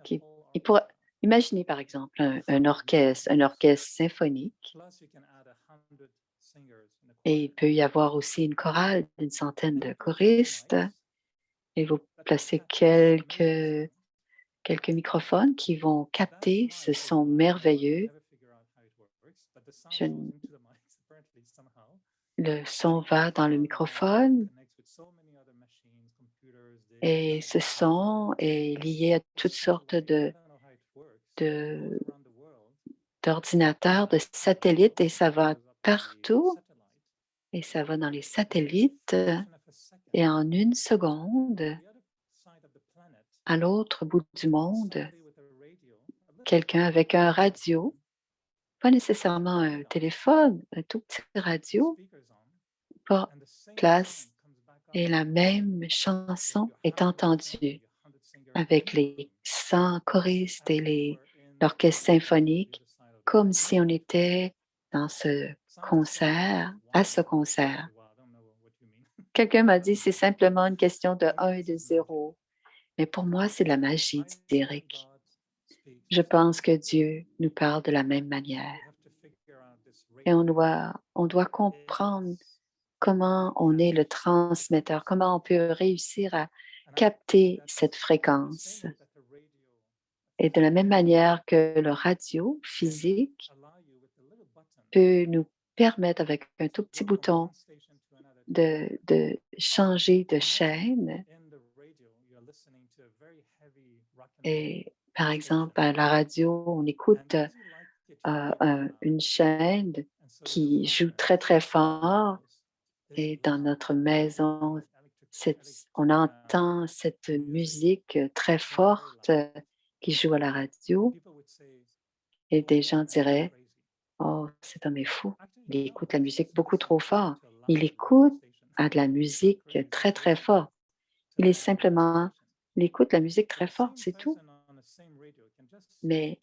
Qui, il pourrait, Imaginez par exemple un orchestre symphonique et il peut y avoir aussi une chorale d'une centaine de choristes et vous placez quelques microphones qui vont capter ce son merveilleux. Je n- Le son va dans le microphone et ce son est lié à toutes sortes de d'ordinateurs, de satellites et ça va partout et ça va dans les satellites et en une seconde, à l'autre bout du monde, quelqu'un avec un radio, pas nécessairement un téléphone, un tout petit radio, pas place et la même chanson est entendue avec les 100 choristes et l'orchestre symphonique, comme si on était dans à ce concert. Quelqu'un m'a dit: «C'est simplement une question de un et de zéro». Mais pour moi, c'est la magie, dit Eric. Je pense que Dieu nous parle de la même manière. Et on doit comprendre comment on est le transmetteur, comment on peut réussir à capter cette fréquence. Et de la même manière que le radio physique peut nous permettre, avec un tout petit bouton, de changer de chaîne. Et par exemple, à la radio, on écoute une chaîne qui joue très, très fort. Et dans notre maison, on entend cette musique très forte qui joue à la radio. Et des gens diraient, «Oh, cet homme est fou. Il écoute la musique beaucoup trop fort. Il écoute à de la musique très, très fort. Il écoute la musique très fort, c'est tout.» Mais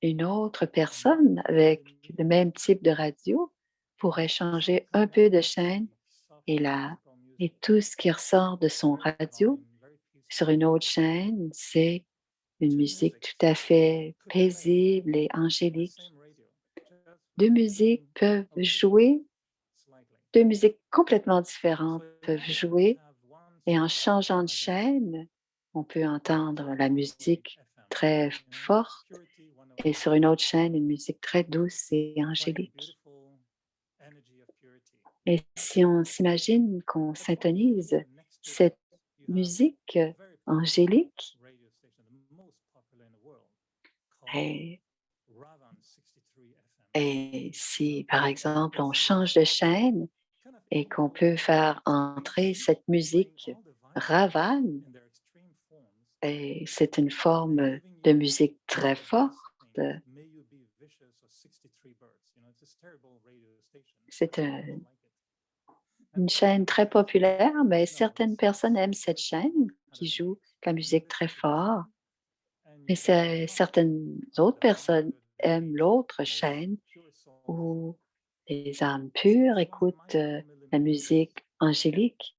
une autre personne avec le même type de radio pourrait changer un peu de chaîne et tout ce qui ressort de son radio sur une autre chaîne, c'est une musique tout à fait paisible et angélique. Deux musiques peuvent jouer, deux musiques complètement différentes peuvent jouer et en changeant de chaîne, on peut entendre la musique très forte et sur une autre chaîne, une musique très douce et angélique. Et si on s'imagine qu'on syntonise cette musique angélique et, et si, par exemple, on change de chaîne et qu'on peut faire entrer cette musique Ravan, et c'est une forme de musique très forte. C'est une chaîne très populaire, mais certaines personnes aiment cette chaîne qui joue de la musique très fort. Mais certaines autres personnes aiment l'autre chaîne où les âmes pures écoutent la musique angélique.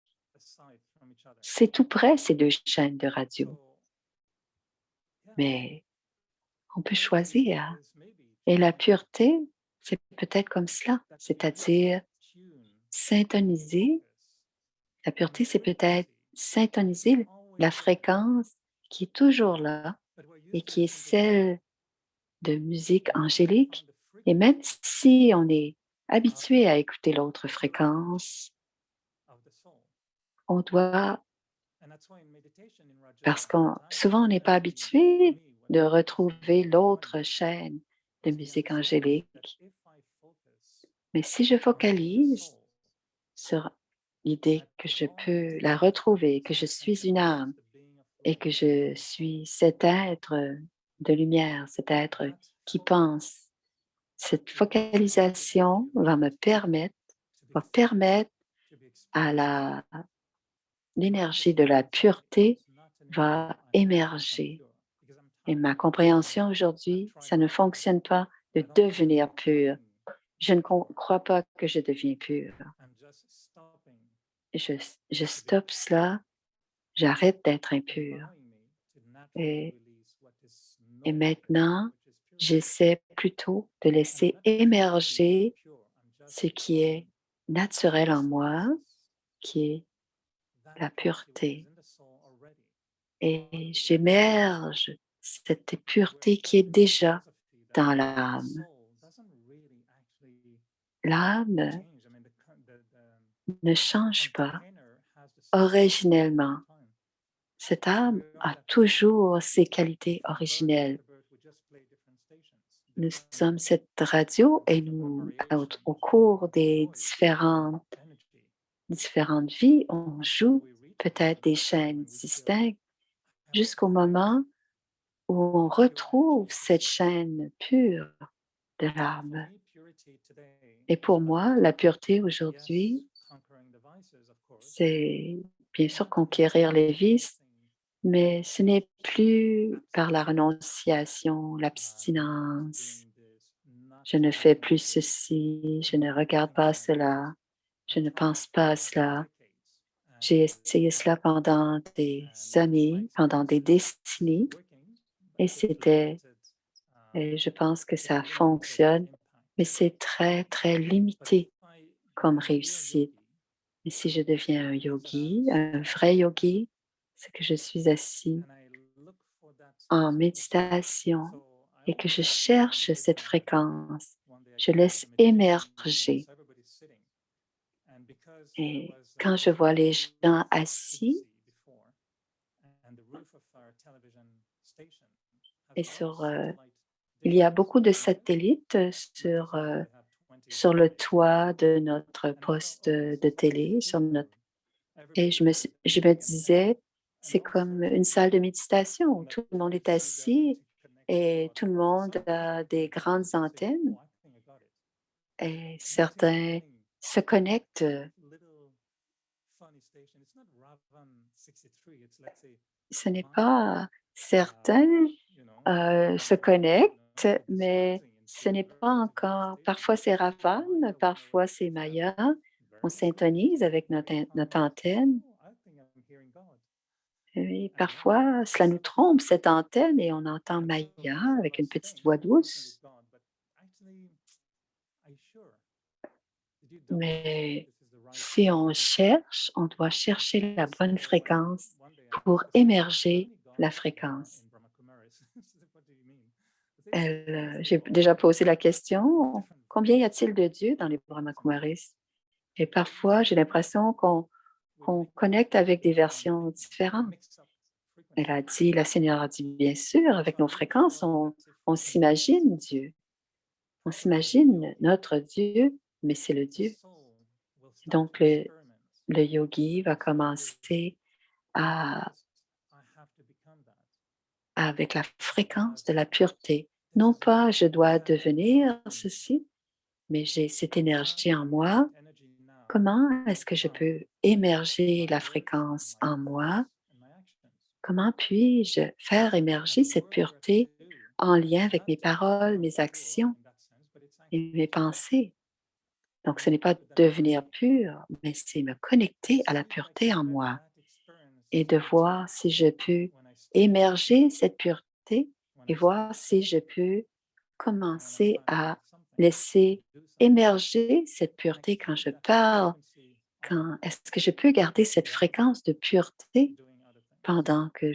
C'est tout près, ces deux chaînes de radio, mais on peut choisir. Et la pureté, c'est peut-être comme cela, c'est-à-dire syntoniser. La pureté, c'est peut-être syntoniser la fréquence qui est toujours là et qui est celle de musique angélique. Et même si on est habitué à écouter l'autre fréquence, on doit, parce qu'on souvent on n'est pas habitué de retrouver l'autre chaîne de musique angélique. Mais si je focalise sur l'idée que je peux la retrouver, que je suis une âme et que je suis cet être de lumière, cet être qui pense, cette focalisation va permettre à l'énergie de la pureté va émerger. Et ma compréhension aujourd'hui, ça ne fonctionne pas de devenir pur. Je ne crois pas que je deviens pur. Je, je stoppe cela, j'arrête d'être impur. Et, et maintenant, j'essaie plutôt de laisser émerger ce qui est naturel en moi, qui est la pureté. Et j'émerge cette pureté qui est déjà dans l'âme. L'âme ne change pas originellement. Cette âme a toujours ses qualités originelles. Nous sommes cette radio et au cours des différentes vies, on joue peut-être des chaînes distinctes jusqu'au moment où on retrouve cette chaîne pure de l'âme. Et pour moi, la pureté aujourd'hui, c'est bien sûr conquérir les vices, mais ce n'est plus par la renonciation, l'abstinence. Je ne fais plus ceci, je ne regarde pas cela, je ne pense pas à cela. J'ai essayé cela pendant des années, pendant des décennies, et je pense que ça fonctionne mais c'est très, très limité comme réussite. Et si je deviens un yogi, un vrai yogi, c'est que je suis assis en méditation et que je cherche cette fréquence. Je laisse émerger. Et quand je vois les gens assis et il y a beaucoup de satellites sur le toit de notre poste de télé, et je me disais, c'est comme une salle de méditation où tout le monde est assis et tout le monde a des grandes antennes et certains se connectent. Ce n'est pas certains se connectent, mais ce n'est pas encore. Parfois c'est Ravan, parfois c'est Maya. On syntonise avec notre antenne. Et parfois, cela nous trompe, cette antenne, et on entend Maya avec une petite voix douce. Mais si on cherche, on doit chercher la bonne fréquence pour émerger la fréquence. J'ai déjà posé la question, combien y a-t-il de dieux dans les Brahmakumaris? Et parfois, j'ai l'impression qu'on connecte avec des versions différentes. Elle a dit, la Seigneur a dit, bien sûr, avec nos fréquences, on s'imagine Dieu. On s'imagine notre Dieu, mais c'est le Dieu. Donc, le yogi va commencer à, avec la fréquence de la pureté. Non pas je dois devenir ceci, mais j'ai cette énergie en moi. Comment est-ce que je peux émerger la fréquence en moi? Comment puis-je faire émerger cette pureté en lien avec mes paroles, mes actions et mes pensées? Donc, ce n'est pas devenir pur, mais c'est me connecter à la pureté en moi et de voir si je peux émerger cette pureté et voir si je peux commencer à laisser émerger cette pureté quand je parle. Est-ce que je peux garder cette fréquence de pureté pendant que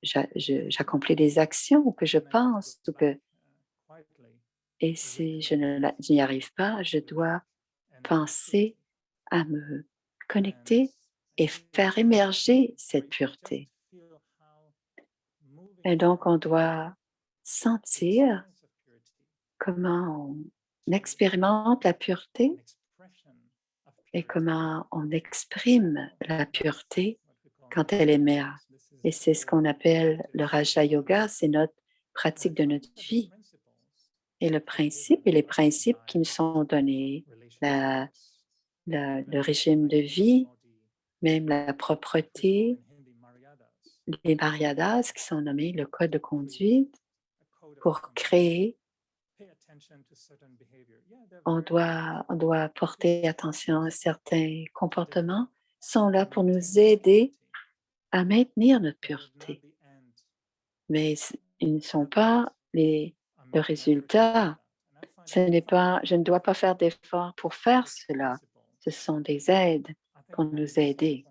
j'accomplis des actions ou que je pense et si je n'y arrive pas, je dois penser à me connecter et faire émerger cette pureté. Et donc, on doit sentir comment on expérimente la pureté et comment on exprime la pureté quand elle émerge. Et c'est ce qu'on appelle le Raja Yoga, c'est notre pratique de notre vie. Et le principe et les principes qui nous sont donnés, le régime de vie, même la propreté, les maryadas qui sont nommés le code de conduite pour créer, on doit porter attention à certains comportements, sont là pour nous aider à maintenir notre pureté. Mais ils ne sont pas le résultat. Je ne dois pas faire d'efforts pour faire cela. Ce sont des aides pour nous aider.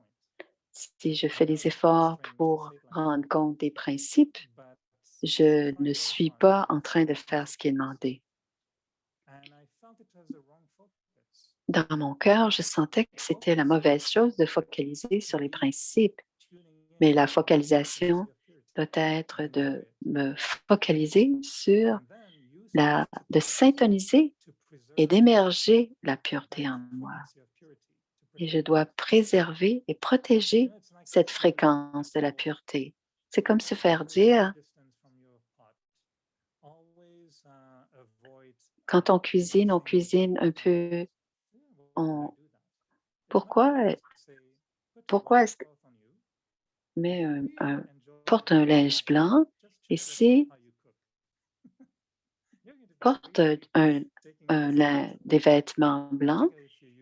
Si je fais des efforts pour rendre compte des principes, je ne suis pas en train de faire ce qui est demandé. Dans mon cœur, je sentais que c'était la mauvaise chose de focaliser sur les principes, mais la focalisation doit être de me focaliser sur de syntoniser et d'émerger la pureté en moi. Et je dois préserver et protéger cette fréquence de la pureté. C'est comme se faire dire, quand on cuisine un peu. On, pourquoi, pourquoi est-ce que met porte un linge blanc et si porte des vêtements blancs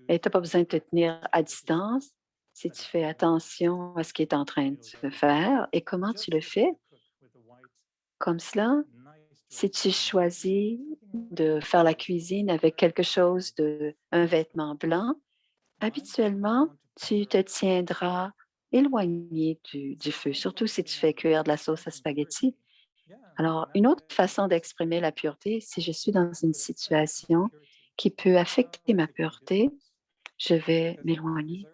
et tu n'as pas besoin de te tenir à distance si tu fais attention à ce qui est en train de se faire et comment tu le fais. Comme cela, Si tu choisis de faire la cuisine avec quelque chose un vêtement blanc, habituellement, tu te tiendras éloigné du feu, surtout si tu fais cuire de la sauce à spaghetti. Alors, une autre façon d'exprimer la pureté, si je suis dans une situation qui peut affecter ma pureté, je vais m'éloigner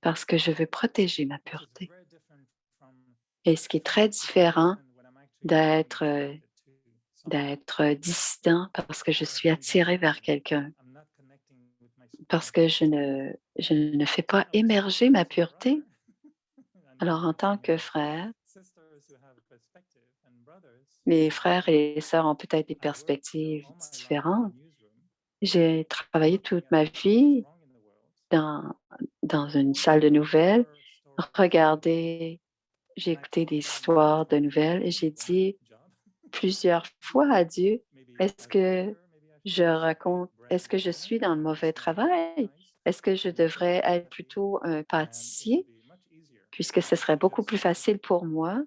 parce que je veux protéger ma pureté. Et ce qui est très différent d'être d'être dissident parce que je suis attiré vers quelqu'un, parce que je ne fais pas émerger ma pureté. Alors, en tant que frère, les frères et les sœurs ont peut-être des perspectives différentes. J'ai travaillé toute ma vie dans, dans une salle de nouvelles, regardé, j'ai écouté des histoires de nouvelles et j'ai dit plusieurs fois à Dieu, est-ce que est-ce que je suis dans le mauvais travail? Est-ce que je devrais être plutôt un pâtissier? Puisque ce serait beaucoup plus facile pour moi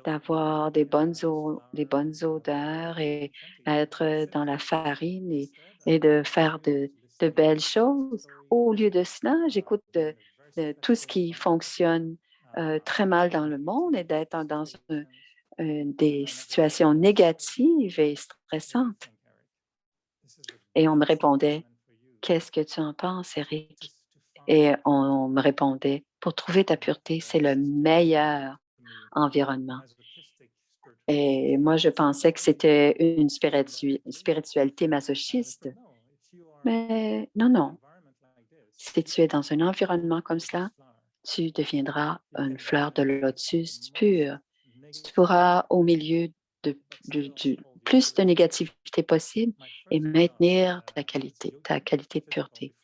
d'avoir des bonnes odeurs et être dans la farine et de faire de belles choses. Au lieu de cela, j'écoute de tout ce qui fonctionne très mal dans le monde et d'être dans des situations négatives et stressantes. Et on me répondait, qu'est-ce que tu en penses, Eric? Et on me répondait, pour trouver ta pureté, c'est le meilleur environnement. Et moi, je pensais que c'était une spiritualité masochiste. Mais non, non. Si tu es dans un environnement comme cela, tu deviendras une fleur de lotus pure. Tu pourras, au milieu du plus de négativité possible, et maintenir ta qualité de pureté.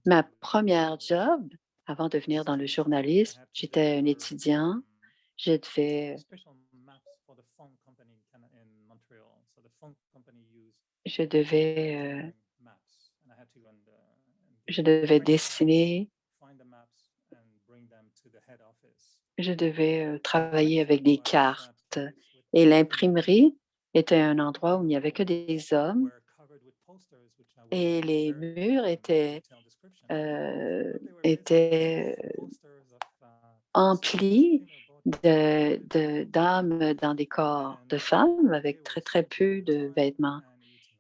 Ma première job, avant de venir dans le journalisme, j'étais un étudiant. Je devais, je devais, je devais dessiner, je devais travailler avec des cartes. Et l'imprimerie était un endroit où il n'y avait que des hommes et les murs étaient emplis d'âmes dans des corps de femmes avec très, très peu de vêtements.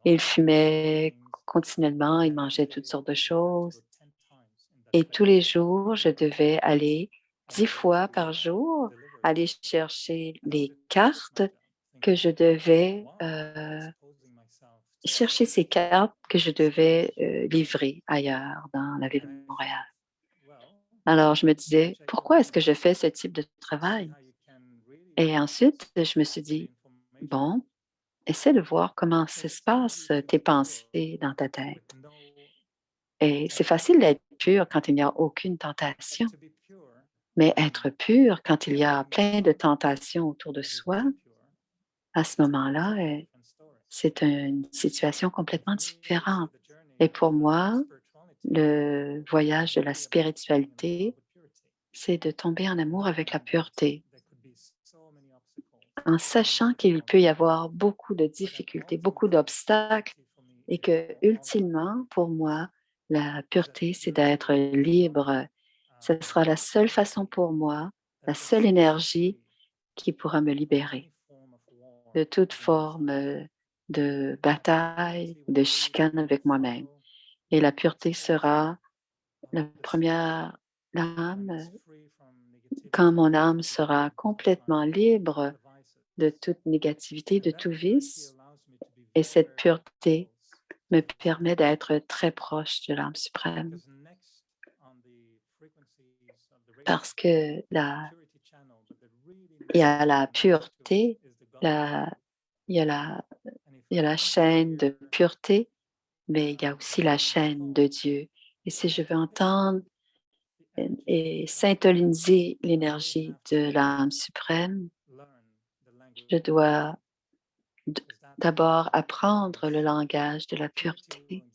Ils fumaient continuellement, ils mangeaient toutes sortes de choses. Et tous les jours, je devais aller 10 fois par jour, aller chercher les cartes que je devais, chercher ces cartes que je devais livrer ailleurs dans la ville de Montréal. Alors, je me disais, pourquoi est-ce que je fais ce type de travail? Et ensuite, je me suis dit, bon, essaie de voir comment ça se passe, tes pensées dans ta tête. Et c'est facile d'être pur quand il n'y a aucune tentation, mais être pur quand il y a plein de tentations autour de soi, à ce moment-là, c'est une situation complètement différente. Et pour moi, le voyage de la spiritualité, c'est de tomber en amour avec la pureté, en sachant qu'il peut y avoir beaucoup de difficultés, beaucoup d'obstacles, et que, ultimement, pour moi, la pureté, c'est d'être libre. Ce sera la seule façon pour moi, la seule énergie qui pourra me libérer de toute forme de bataille, de chicane avec moi-même. Et la pureté sera la première âme, quand mon âme sera complètement libre de toute négativité, de tout vice. Et cette pureté me permet d'être très proche de l'âme suprême. Parce que il y a la pureté, la, il y a la, il y a la chaîne de pureté, mais il y a aussi la chaîne de Dieu. Et si je veux entendre et syntoniser l'énergie de l'âme suprême, je dois d- d'abord apprendre le langage de la pureté.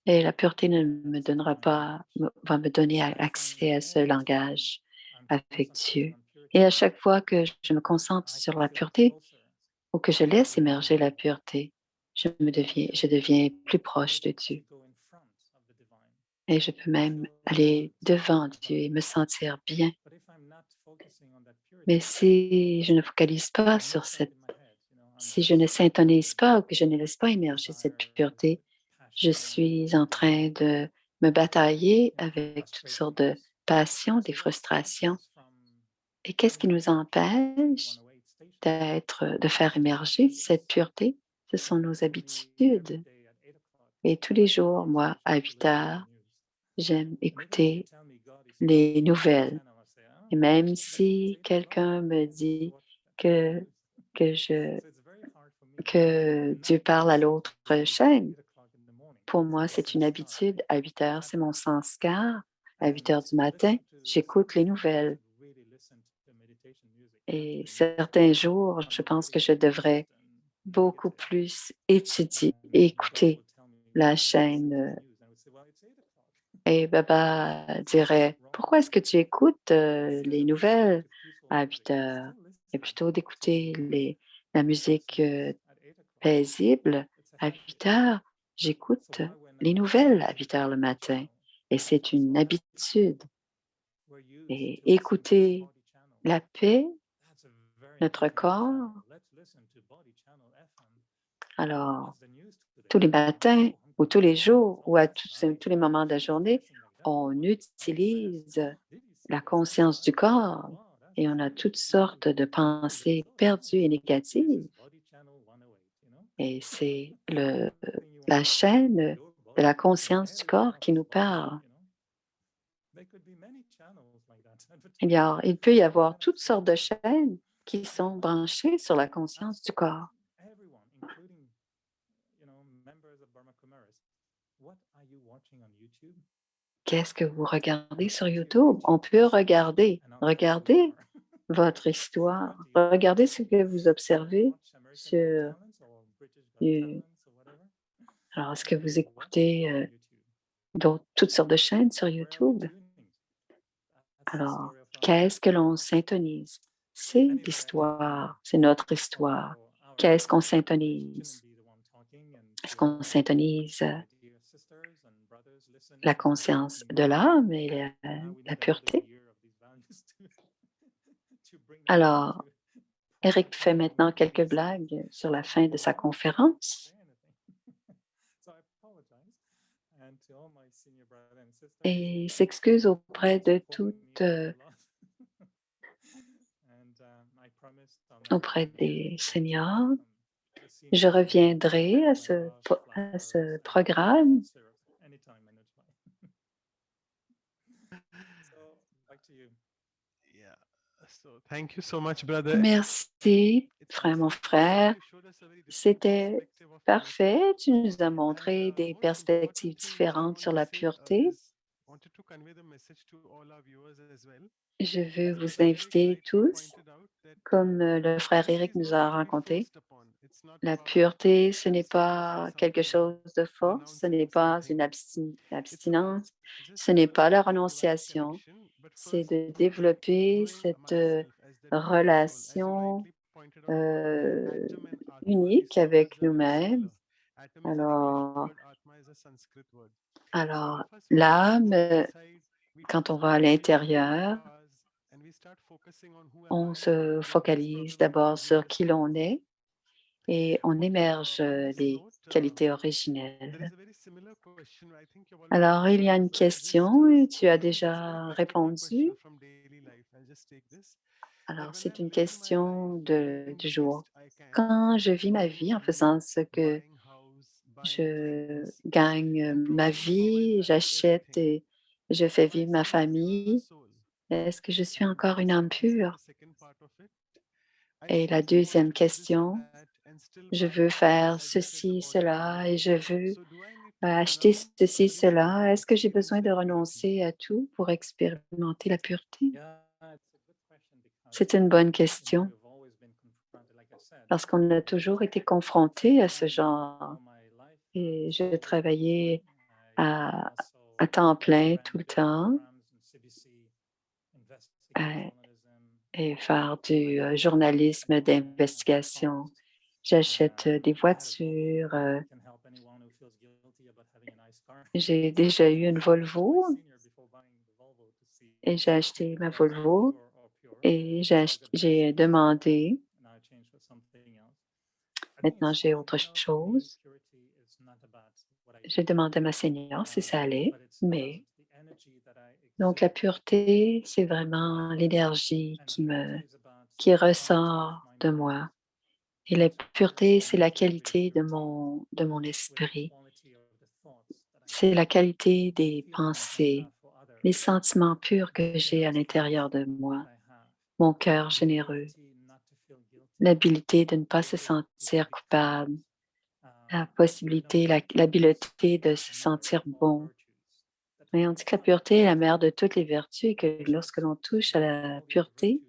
Et la pureté ne me donnera pas, va me donner accès à ce langage avec Dieu. Et à chaque fois que je me concentre sur la pureté, ou que je laisse émerger la pureté, je deviens plus proche de Dieu. Et je peux même aller devant Dieu et me sentir bien. Mais si je ne focalise pas sur si je ne s'intonise pas ou que je ne laisse pas émerger cette pureté, je suis en train de me batailler avec toutes sortes de passions, des frustrations. Et qu'est-ce qui nous empêche de faire émerger cette pureté? Ce sont nos habitudes. Et tous les jours, moi, à 8 heures, j'aime écouter les nouvelles. Et même si quelqu'un me dit que, que, je, que Dieu parle à l'autre chaîne, pour moi, c'est une habitude. À 8 heures, c'est mon sanskar. À 8 heures du matin, j'écoute les nouvelles. Et certains jours, je pense que je devrais beaucoup plus étudier et écouter la chaîne. Et Baba dirait, pourquoi est-ce que tu écoutes les nouvelles à 8 heures? Et plutôt d'écouter la musique paisible à 8 heures, j'écoute les nouvelles à 8 heures le matin. Et c'est une habitude. Et écouter la paix, notre corps. Alors, tous les matins ou tous les jours ou à tous les moments de la journée, on utilise la conscience du corps et on a toutes sortes de pensées perdues et négatives. Et c'est la chaîne de la conscience du corps qui nous parle. Il peut y avoir toutes sortes de chaînes qui sont branchées sur la conscience du corps. Qu'est-ce que vous regardez sur YouTube? On peut regarder. Regardez votre histoire. Regardez ce que vous observez sur... euh, Alors, est-ce que vous écoutez toutes sortes de chaînes sur YouTube? Alors, qu'est-ce que l'on syntonise? C'est l'histoire, c'est notre histoire. Qu'est-ce qu'on syntonise? Est-ce qu'on syntonise la conscience de l'âme et la pureté? Alors, Eric fait maintenant quelques blagues sur la fin de sa conférence et s'excuse auprès des seniors. Je reviendrai à ce programme. Merci, mon frère. C'était parfait. Tu nous as montré des perspectives différentes sur la pureté. Je veux vous inviter tous, comme le frère Eric nous a raconté. La pureté, ce n'est pas quelque chose de force, ce n'est pas une abstinence, ce n'est pas la renonciation, c'est de développer cette relation unique avec nous-mêmes. Alors, l'âme, quand on va à l'intérieur, on se focalise d'abord sur qui l'on est et on émerge les qualités originelles. Alors, il y a une question et tu as déjà répondu. Alors, c'est une question du jour. Quand je vis ma vie en faisant ce que je gagne ma vie, j'achète et je fais vivre ma famille, est-ce que je suis encore une âme pure? Et la deuxième question, je veux faire ceci, cela et je veux acheter ceci, cela. Est-ce que j'ai besoin de renoncer à tout pour expérimenter la pureté? C'est une bonne question parce qu'on a toujours été confronté à ce genre. Et je travaillais à, à temps plein tout le temps euh, et faire du journalisme d'investigation J'achète des voitures. J'ai déjà eu une Volvo et j'ai acheté ma Volvo et j'ai demandé. Maintenant, j'ai autre chose. J'ai demandé à ma Seigneur si ça allait, mais donc la pureté, c'est vraiment l'énergie qui ressort de moi. Et la pureté, c'est la qualité de mon esprit. C'est la qualité des pensées, les sentiments purs que j'ai à l'intérieur de moi, mon cœur généreux, l'habilité de ne pas se sentir coupable, l'habileté de se sentir bon. Mais on dit que la pureté est la mère de toutes les vertus et que lorsque l'on touche à la pureté,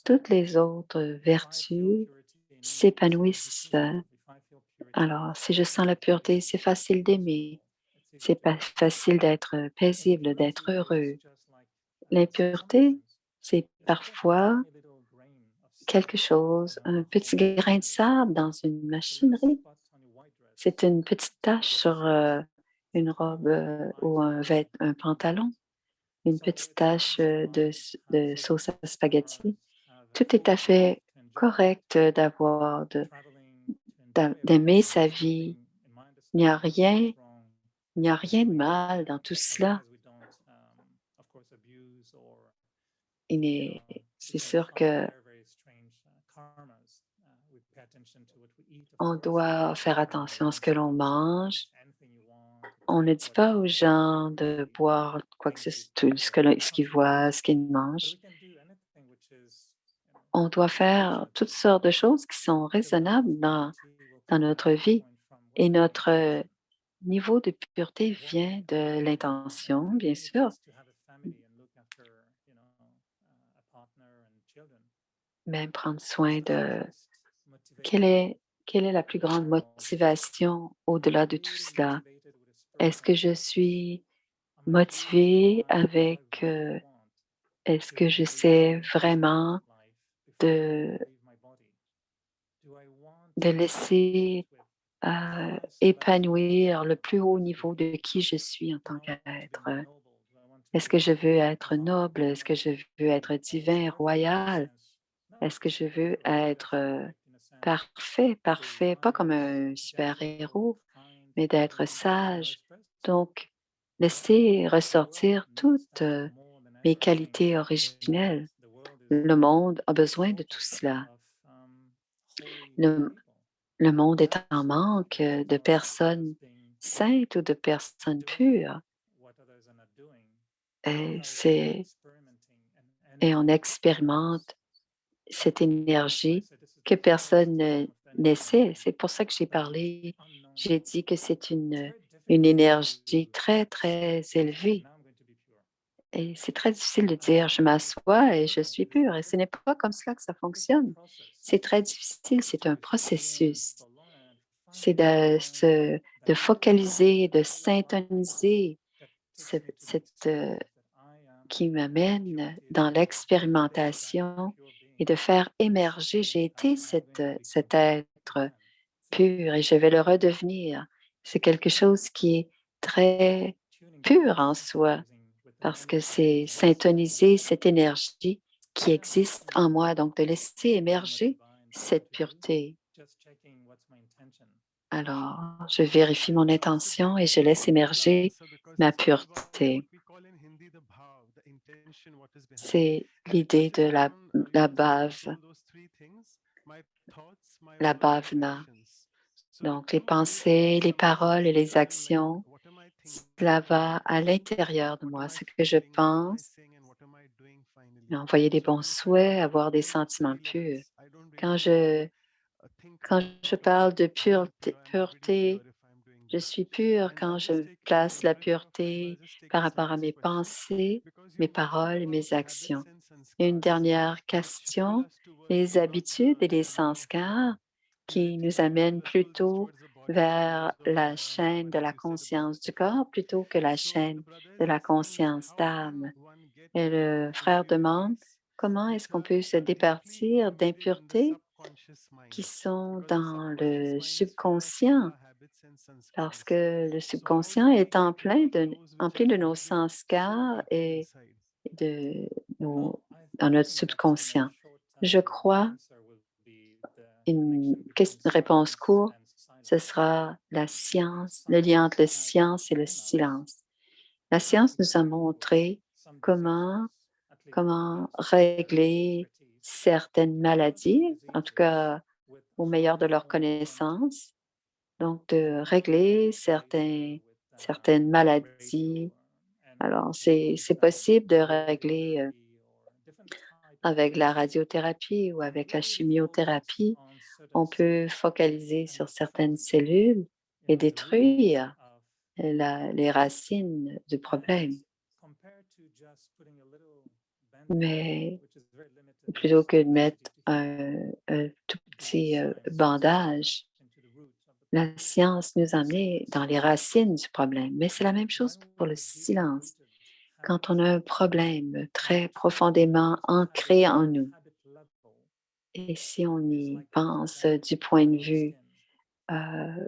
toutes les autres vertus s'épanouissent. Alors, si je sens la pureté, c'est facile d'aimer, c'est pas facile d'être paisible, d'être heureux. L'impureté, c'est parfois quelque chose, un petit grain de sable dans une machinerie. C'est une petite tache sur une robe ou un pantalon, une petite tache de sauce à spaghetti. Tout est à fait correct d'aimer sa vie. Il n'y a rien, il n'y a rien de mal dans tout cela. C'est sûr que on doit faire attention à ce que l'on mange. On ne dit pas aux gens de boire quoi que ce soit, ce qu'ils voient, ce qu'ils mangent. On doit faire toutes sortes de choses qui sont raisonnables dans notre vie. Et notre niveau de pureté vient de l'intention, bien sûr. Même prendre soin de quelle est, quelle est la plus grande motivation au-delà de tout cela? Est-ce que je suis motivée est-ce que j'essaie vraiment de, de laisser épanouir le plus haut niveau de qui je suis en tant qu'être? Est-ce que je veux être noble? Est-ce que je veux être divin, royal? Est-ce que je veux être parfait, parfait, pas comme un super-héros, mais d'être sage? Donc, laisser ressortir toutes mes qualités originelles. Le monde a besoin de tout cela. Le, le monde est en manque de personnes saintes ou de personnes pures. Et, et on expérimente cette énergie que personne n'essaie. C'est pour ça que j'ai dit que c'est une énergie très, très élevée. Et c'est très difficile de dire, je m'assois et je suis pur. Et ce n'est pas comme cela que ça fonctionne. C'est très difficile, c'est un processus. C'est de focaliser, de syntoniser cette, qui m'amène dans l'expérimentation et de faire émerger. J'ai été cet être pur et je vais le redevenir. C'est quelque chose qui est très pur en soi parce que c'est syntoniser cette énergie qui existe en moi, donc de laisser émerger cette pureté. Alors, je vérifie mon intention et je laisse émerger ma pureté. C'est l'idée de la bave, la bhavana. Donc, les pensées, les paroles et les actions, cela va à l'intérieur de moi, ce que je pense, envoyer des bons souhaits, avoir des sentiments purs. Quand je, quand je parle de pureté, je suis pure quand je place la pureté par rapport à mes pensées, mes paroles et mes actions. Et une dernière question, les habitudes et les sanskars qui nous amènent plutôt vers la chaîne de la conscience du corps plutôt que la chaîne de la conscience d'âme. Et le frère demande, comment est-ce qu'on peut se départir d'impureté qui sont dans le subconscient, parce que le subconscient est empli de nos sanskars et de nos, dans notre subconscient. Je crois une réponse courte, ce sera la science, le lien entre la science et le silence. La science nous a montré comment, comment régler certaines maladies, en tout cas au meilleur de leurs connaissances. Donc, de régler certaines maladies. Alors, c'est possible de régler avec la radiothérapie ou avec la chimiothérapie. On peut focaliser sur certaines cellules et détruire les racines du problème. Mais plutôt que de mettre un tout petit bandage, la science nous a amenés dans les racines du problème. Mais c'est la même chose pour le silence. Quand on a un problème très profondément ancré en nous, et si on y pense du point de vue euh,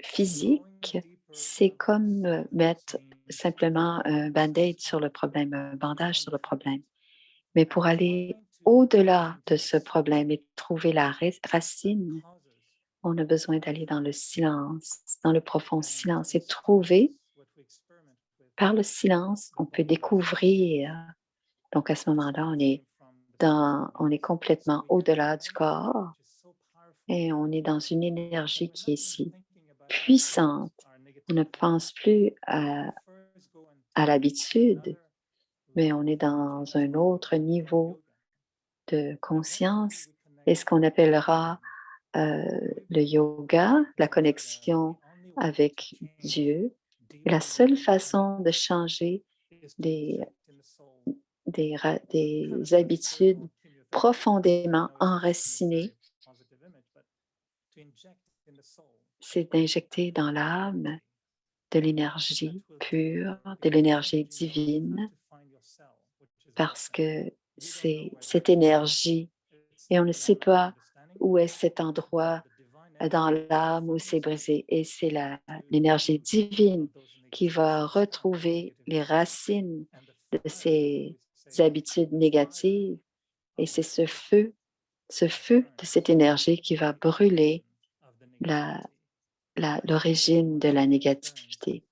physique, c'est comme mettre simplement un band-aid sur le problème, un bandage sur le problème. Mais pour aller au-delà de ce problème et trouver la racine, on a besoin d'aller dans le silence, dans le profond silence et trouver, par le silence, on peut découvrir. Donc à ce moment-là, on est complètement au-delà du corps et on est dans une énergie qui est si puissante. On ne pense plus à l'habitude, mais on est dans un autre niveau de conscience et ce qu'on appellera euh, le yoga, la connexion avec Dieu. Et la seule façon de changer des, des habitudes profondément enracinées, c'est d'injecter dans l'âme de l'énergie pure, de l'énergie divine, parce que c'est cette énergie, et on ne sait pas où est cet endroit dans l'âme où c'est brisé, et c'est l'énergie divine qui va retrouver les racines de ces habitudes négatives, et c'est ce feu de cette énergie qui va brûler l'origine de la négativité.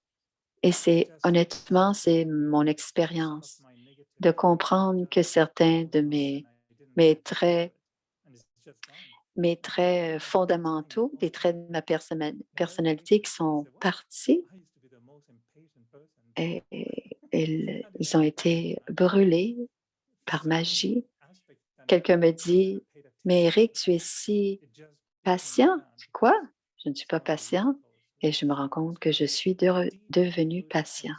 Et c'est honnêtement, c'est mon expérience de comprendre que certains de mes traits, mes traits fondamentaux, des traits de ma personnalité qui sont partis, ils ont été brûlés par magie. Quelqu'un me dit, mais Eric, tu es si patient. Quoi? Je ne suis pas patient et je me rends compte que je suis devenu patient.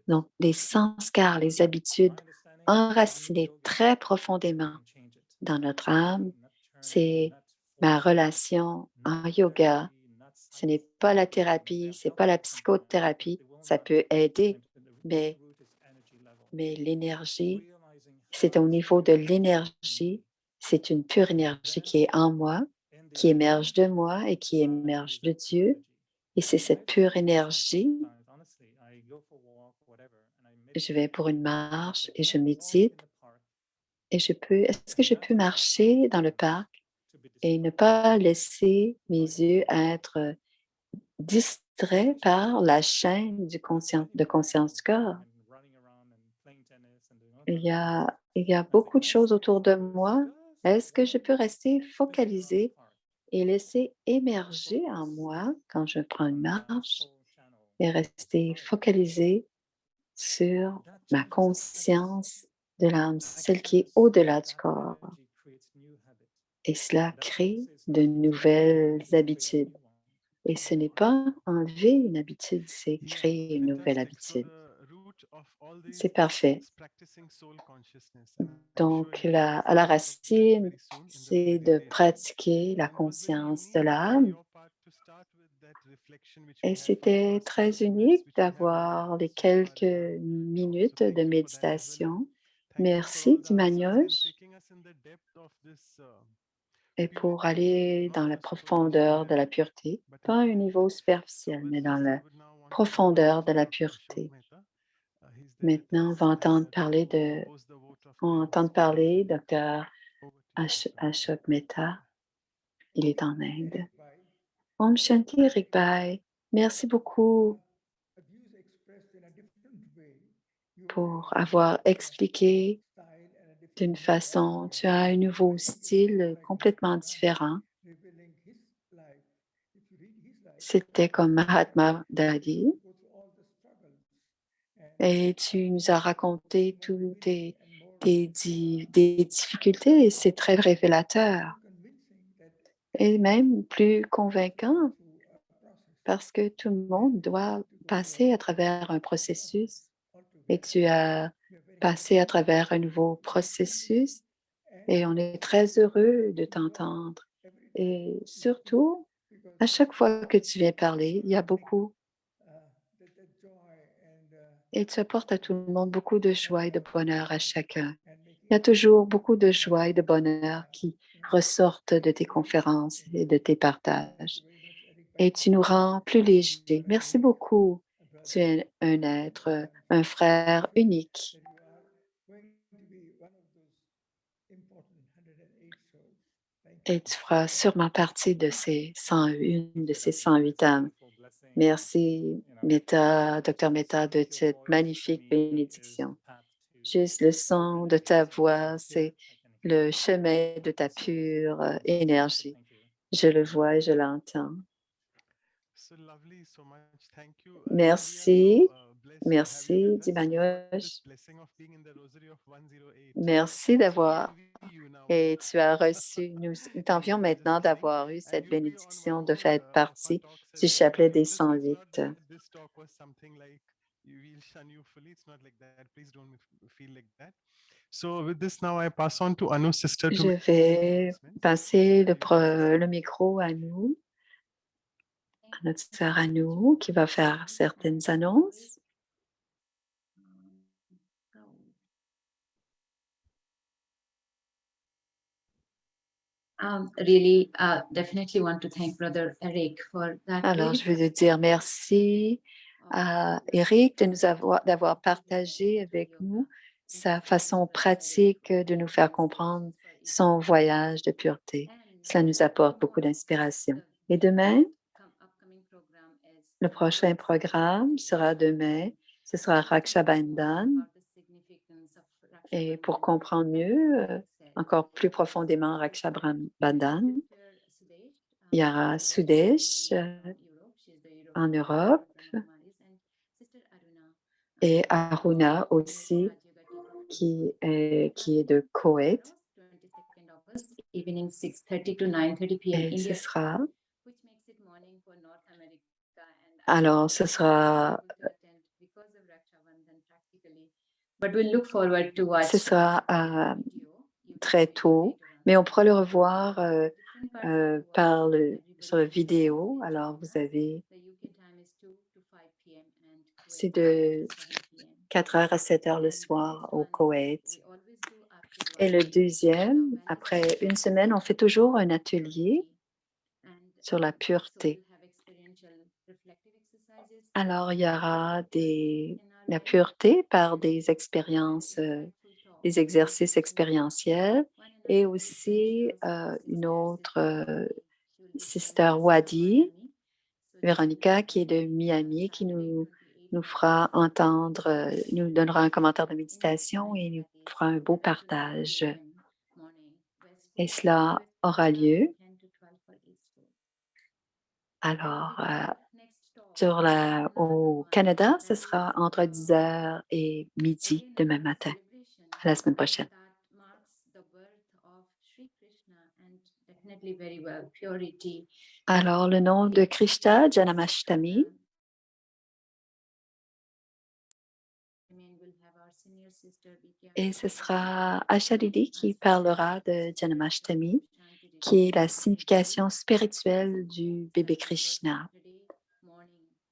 Donc, les sanskars, les habitudes enracinées très profondément dans notre âme, c'est ma relation en yoga. Ce n'est pas la thérapie, ce n'est pas la psychothérapie. Ça peut aider, mais, mais l'énergie, c'est au niveau de l'énergie, c'est une pure énergie qui est en moi, qui émerge de moi et qui émerge de Dieu. Et c'est cette pure énergie. Je vais pour une marche et je médite et est-ce que je peux marcher dans le parc et ne pas laisser mes yeux être distraits par la chaîne de conscience du corps? Il y a beaucoup de choses autour de moi. Est-ce que je peux rester focalisée et laisser émerger en moi quand je prends une marche et rester focalisée sur ma conscience de l'âme, celle qui est au-delà du corps. Et cela crée de nouvelles habitudes. Et ce n'est pas enlever une habitude, c'est créer une nouvelle habitude. C'est parfait. Donc, à la racine, c'est de pratiquer la conscience de l'âme. Et c'était très unique d'avoir les quelques minutes de méditation. Merci, Dimanyoj. et pour aller dans la profondeur de la pureté, pas un niveau superficiel, mais dans la profondeur de la pureté. Maintenant, on va entendre parler Dr. Ashok Mehta. Il est en Inde. Om Shanti Eric Bhai, merci beaucoup pour avoir expliqué d'une façon. Tu as un nouveau style complètement différent. C'était comme Mahatma Gandhi et tu nous as raconté toutes des difficultés et c'est très révélateur et même plus convaincant parce que tout le monde doit passer à travers un processus et tu as passé à travers un nouveau processus et on est très heureux de t'entendre. Et surtout, à chaque fois que tu viens parler, il y a beaucoup et tu apportes à tout le monde beaucoup de joie et de bonheur à chacun. Il y a toujours beaucoup de joie et de bonheur qui ressortent de tes conférences et de tes partages. Et tu nous rends plus légers. Merci beaucoup. Tu es un être, un frère unique. Et tu feras sûrement partie de ces 101, de ces 108 âmes. Merci, Metta, Dr. Metta, de cette magnifique bénédiction. Juste le son de ta voix, c'est le chemin de ta pure énergie. Je le vois et je l'entends. Merci, merci, dit Manoj. Merci d'avoir, et tu as reçu, nous t'envions maintenant d'avoir eu cette bénédiction de faire partie du chapelet des 108. Je vais passer le micro à nous, à notre sœur Anou, qui va faire certaines annonces. Definitely want to thank Brother Eric for that. Alors, je veux te dire merci à Eric d'avoir partagé avec nous sa façon pratique de nous faire comprendre son voyage de pureté. Cela nous apporte beaucoup d'inspiration. Et demain, le prochain programme sera demain. Ce sera Raksha Bandhan. Et pour comprendre mieux, encore plus profondément Raksha Bandhan, il y aura Sudesh en Europe et Aruna aussi, qui est de Koweït. Evening 6:30 to 9:30 p.m. Et ce India, sera, which makes it morning for North America. alors ce sera, But we'll look forward to watch ce sera très tôt, mais on pourra le revoir sur la vidéo. Alors, vous avez, c'est de 4 heures à 7 heures le soir au Koweït. Et le deuxième, après une semaine, on fait toujours un atelier sur la pureté. Alors, il y aura la pureté par des expériences, des exercices expérientiels et aussi une autre sister Wadi, Véronica, qui est de Miami, qui nous fera entendre, nous donnera un commentaire de méditation et nous fera un beau partage. Et cela aura lieu. Alors, au Canada, ce sera entre 10 heures et midi demain matin. À la semaine prochaine. Alors, le nom de Krishna Janamashtami. Et ce sera Asha Didi qui parlera de Janamashtami, qui est la signification spirituelle du bébé Krishna.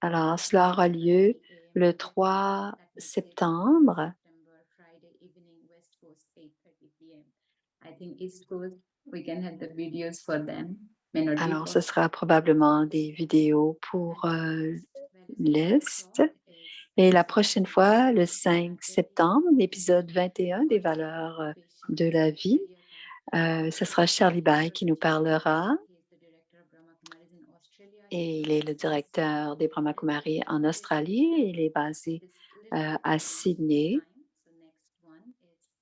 Alors, cela aura lieu le 3 septembre I think East Coast, we can have the videos for them. May not be Alors, ce possible. sera probablement des vidéos pour l'Est. Et la prochaine fois, le 5 septembre, l'épisode 21 des valeurs de la vie, ce sera Charlie Bay qui nous parlera. Et il est le directeur des Brahma Kumaris en Australie. Il est basé à Sydney.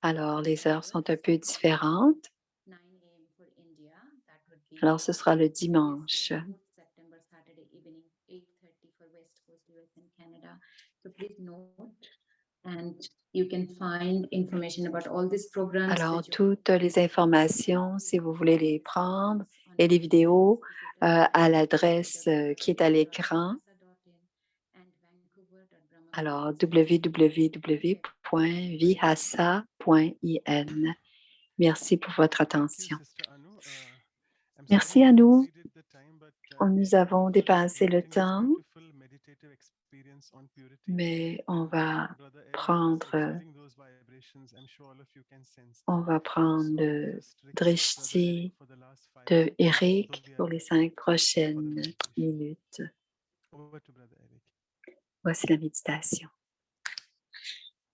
Alors, les heures sont un peu différentes. Alors, ce sera le dimanche. Alors, toutes les informations, si vous voulez les prendre, et les vidéos à l'adresse qui est à l'écran. Alors, www.vihasa.in. Merci pour votre attention. Merci à nous. Nous avons dépassé le temps, mais on va prendre le drishti de Eric pour les 5 prochaines minutes. Voici la méditation.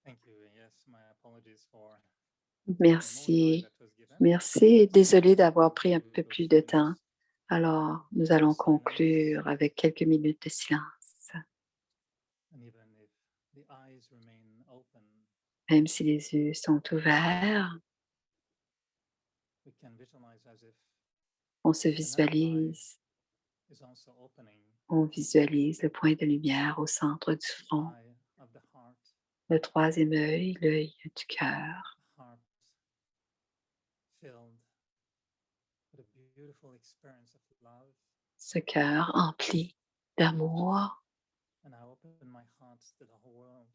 Thank you. Yes, my apologies for Merci. Merci et désolé d'avoir pris un peu plus de temps. Alors, nous allons conclure avec quelques minutes de silence. and even if the eyes remain open, Même si les yeux sont ouverts, we can visualize as if on se another eye visualise. is also opening, On visualise le point de lumière au centre du the front, eye of the heart, le troisième œil, l'œil du cœur, heart filled with a beautiful experience of love. ce cœur empli d'amour. And I open my heart to the whole world.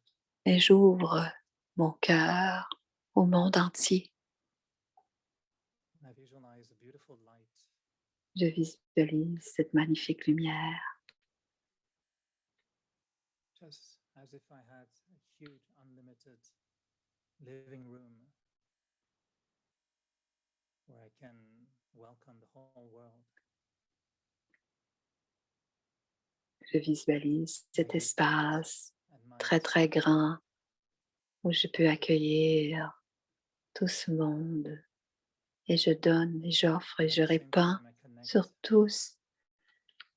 Et j'ouvre mon cœur au monde entier. And I visualize a beautiful light Je visualise cette magnifique lumière, just as if I had a huge unlimited living room where I can welcome the whole world. je visualise cet My espace and my très très grand où je peux accueillir tout ce monde et je donne et j'offre et at je the same répands time, I connect sur tous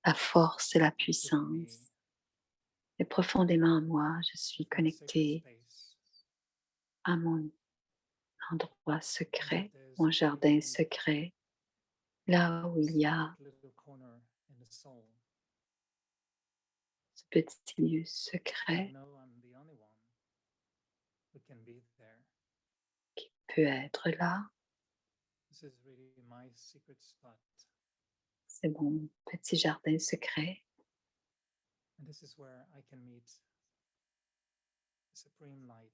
la force et la within me puissance. Et profondément en moi, je suis to my sacred connectée space. à mon endroit And secret, that there's mon a jardin beautiful, secret, là où il y a secret little corner in the soul. ce petit lieu I secret know I'm the only one who can be there. qui peut être là. This is really my secret spot. C'est mon petit jardin secret. And this is where I can meet the supreme light,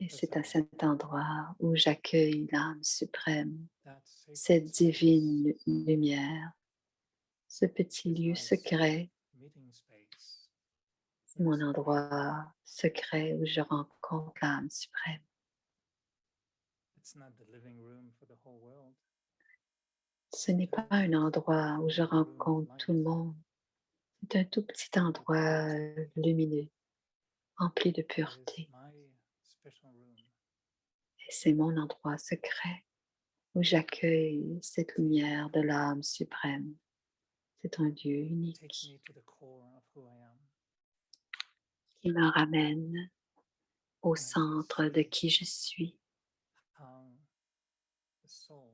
Et the c'est à Soul, cet endroit où j'accueille l'âme suprême, that sacred cette space divine lumière, ce petit is lieu my secret, meeting space c'est with the mon supreme. endroit secret où je rencontre l'âme suprême. It's not the living room for the whole world. Ce n'est pas un endroit où je rencontre tout le monde. C'est un tout petit endroit lumineux, rempli de It is pureté. my special room. Et c'est mon endroit secret où j'accueille cette lumière de l'âme suprême. C'est un Dieu It takes unique me to the core of who I am. qui me ramène au And I just centre de see qui je suis. how the soul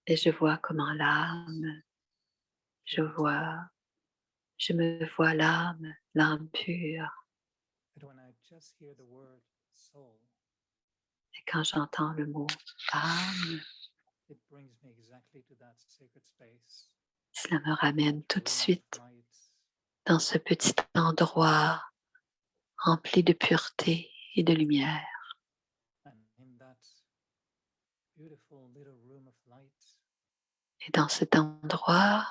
Et je vois comment l'âme, je me vois l'âme pure. that when I just hear the word soul, Et quand j'entends le mot âme, it brings me exactly to that sacred space. cela me ramène the tout de room of suite light, dans ce petit endroit rempli de pureté et de lumière. and in that beautiful little room of light, Et dans cet endroit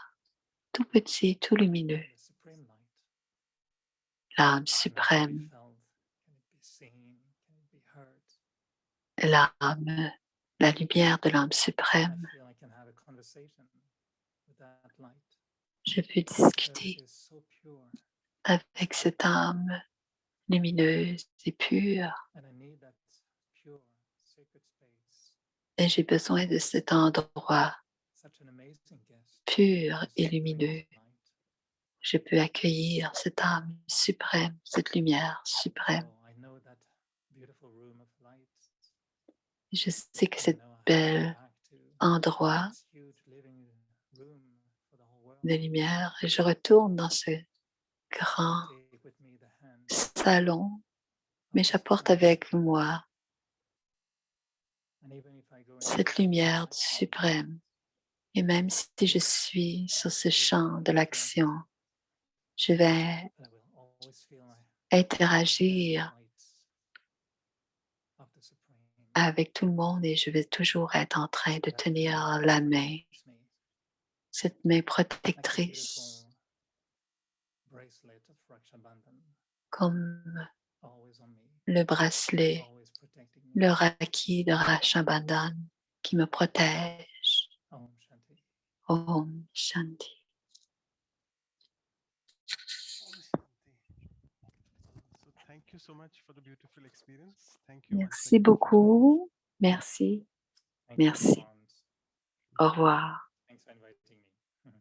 tout petit, tout lumineux, the supreme light, l'âme can it be suprême, felt? Can it be seen? Can it be heard? l'âme, la lumière de l'âme I suprême. feel I can have a conversation with that light. Je peux Because discuter it's so pure, avec cette âme lumineuse et pure. and I need that pure, sacred space. Et j'ai besoin de cet endroit Such an amazing guest. pur this et supreme lumineux. light. Je peux accueillir cette âme suprême, cette lumière suprême. So I know that beautiful room of light. Je sais que And I cet know I have to go bel back to endroit this huge living room for the whole world. de lumière, je retourne dans ce grand Take with me the hand salon, of mais the j'apporte supreme avec light. moi And even if I go into cette the lumière light, suprême. Et même si je suis sur ce champ de l'action, je vais I will always feel my interagir light of the supreme. avec tout le monde et je vais toujours être en train de That tenir hand la main, protects me, cette main like the protectrice, beautiful bracelet of Raksha Bandhan, comme always on me, le bracelet, always protecting me. le raki de Rakshabandhan qui me protège. Om Shanti. Om Shanti. So thank you so much for the beautiful experience. Thank you once Merci again. beaucoup. Merci. Thank you, Merci. and Au revoir. thanks for inviting me.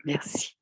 Merci.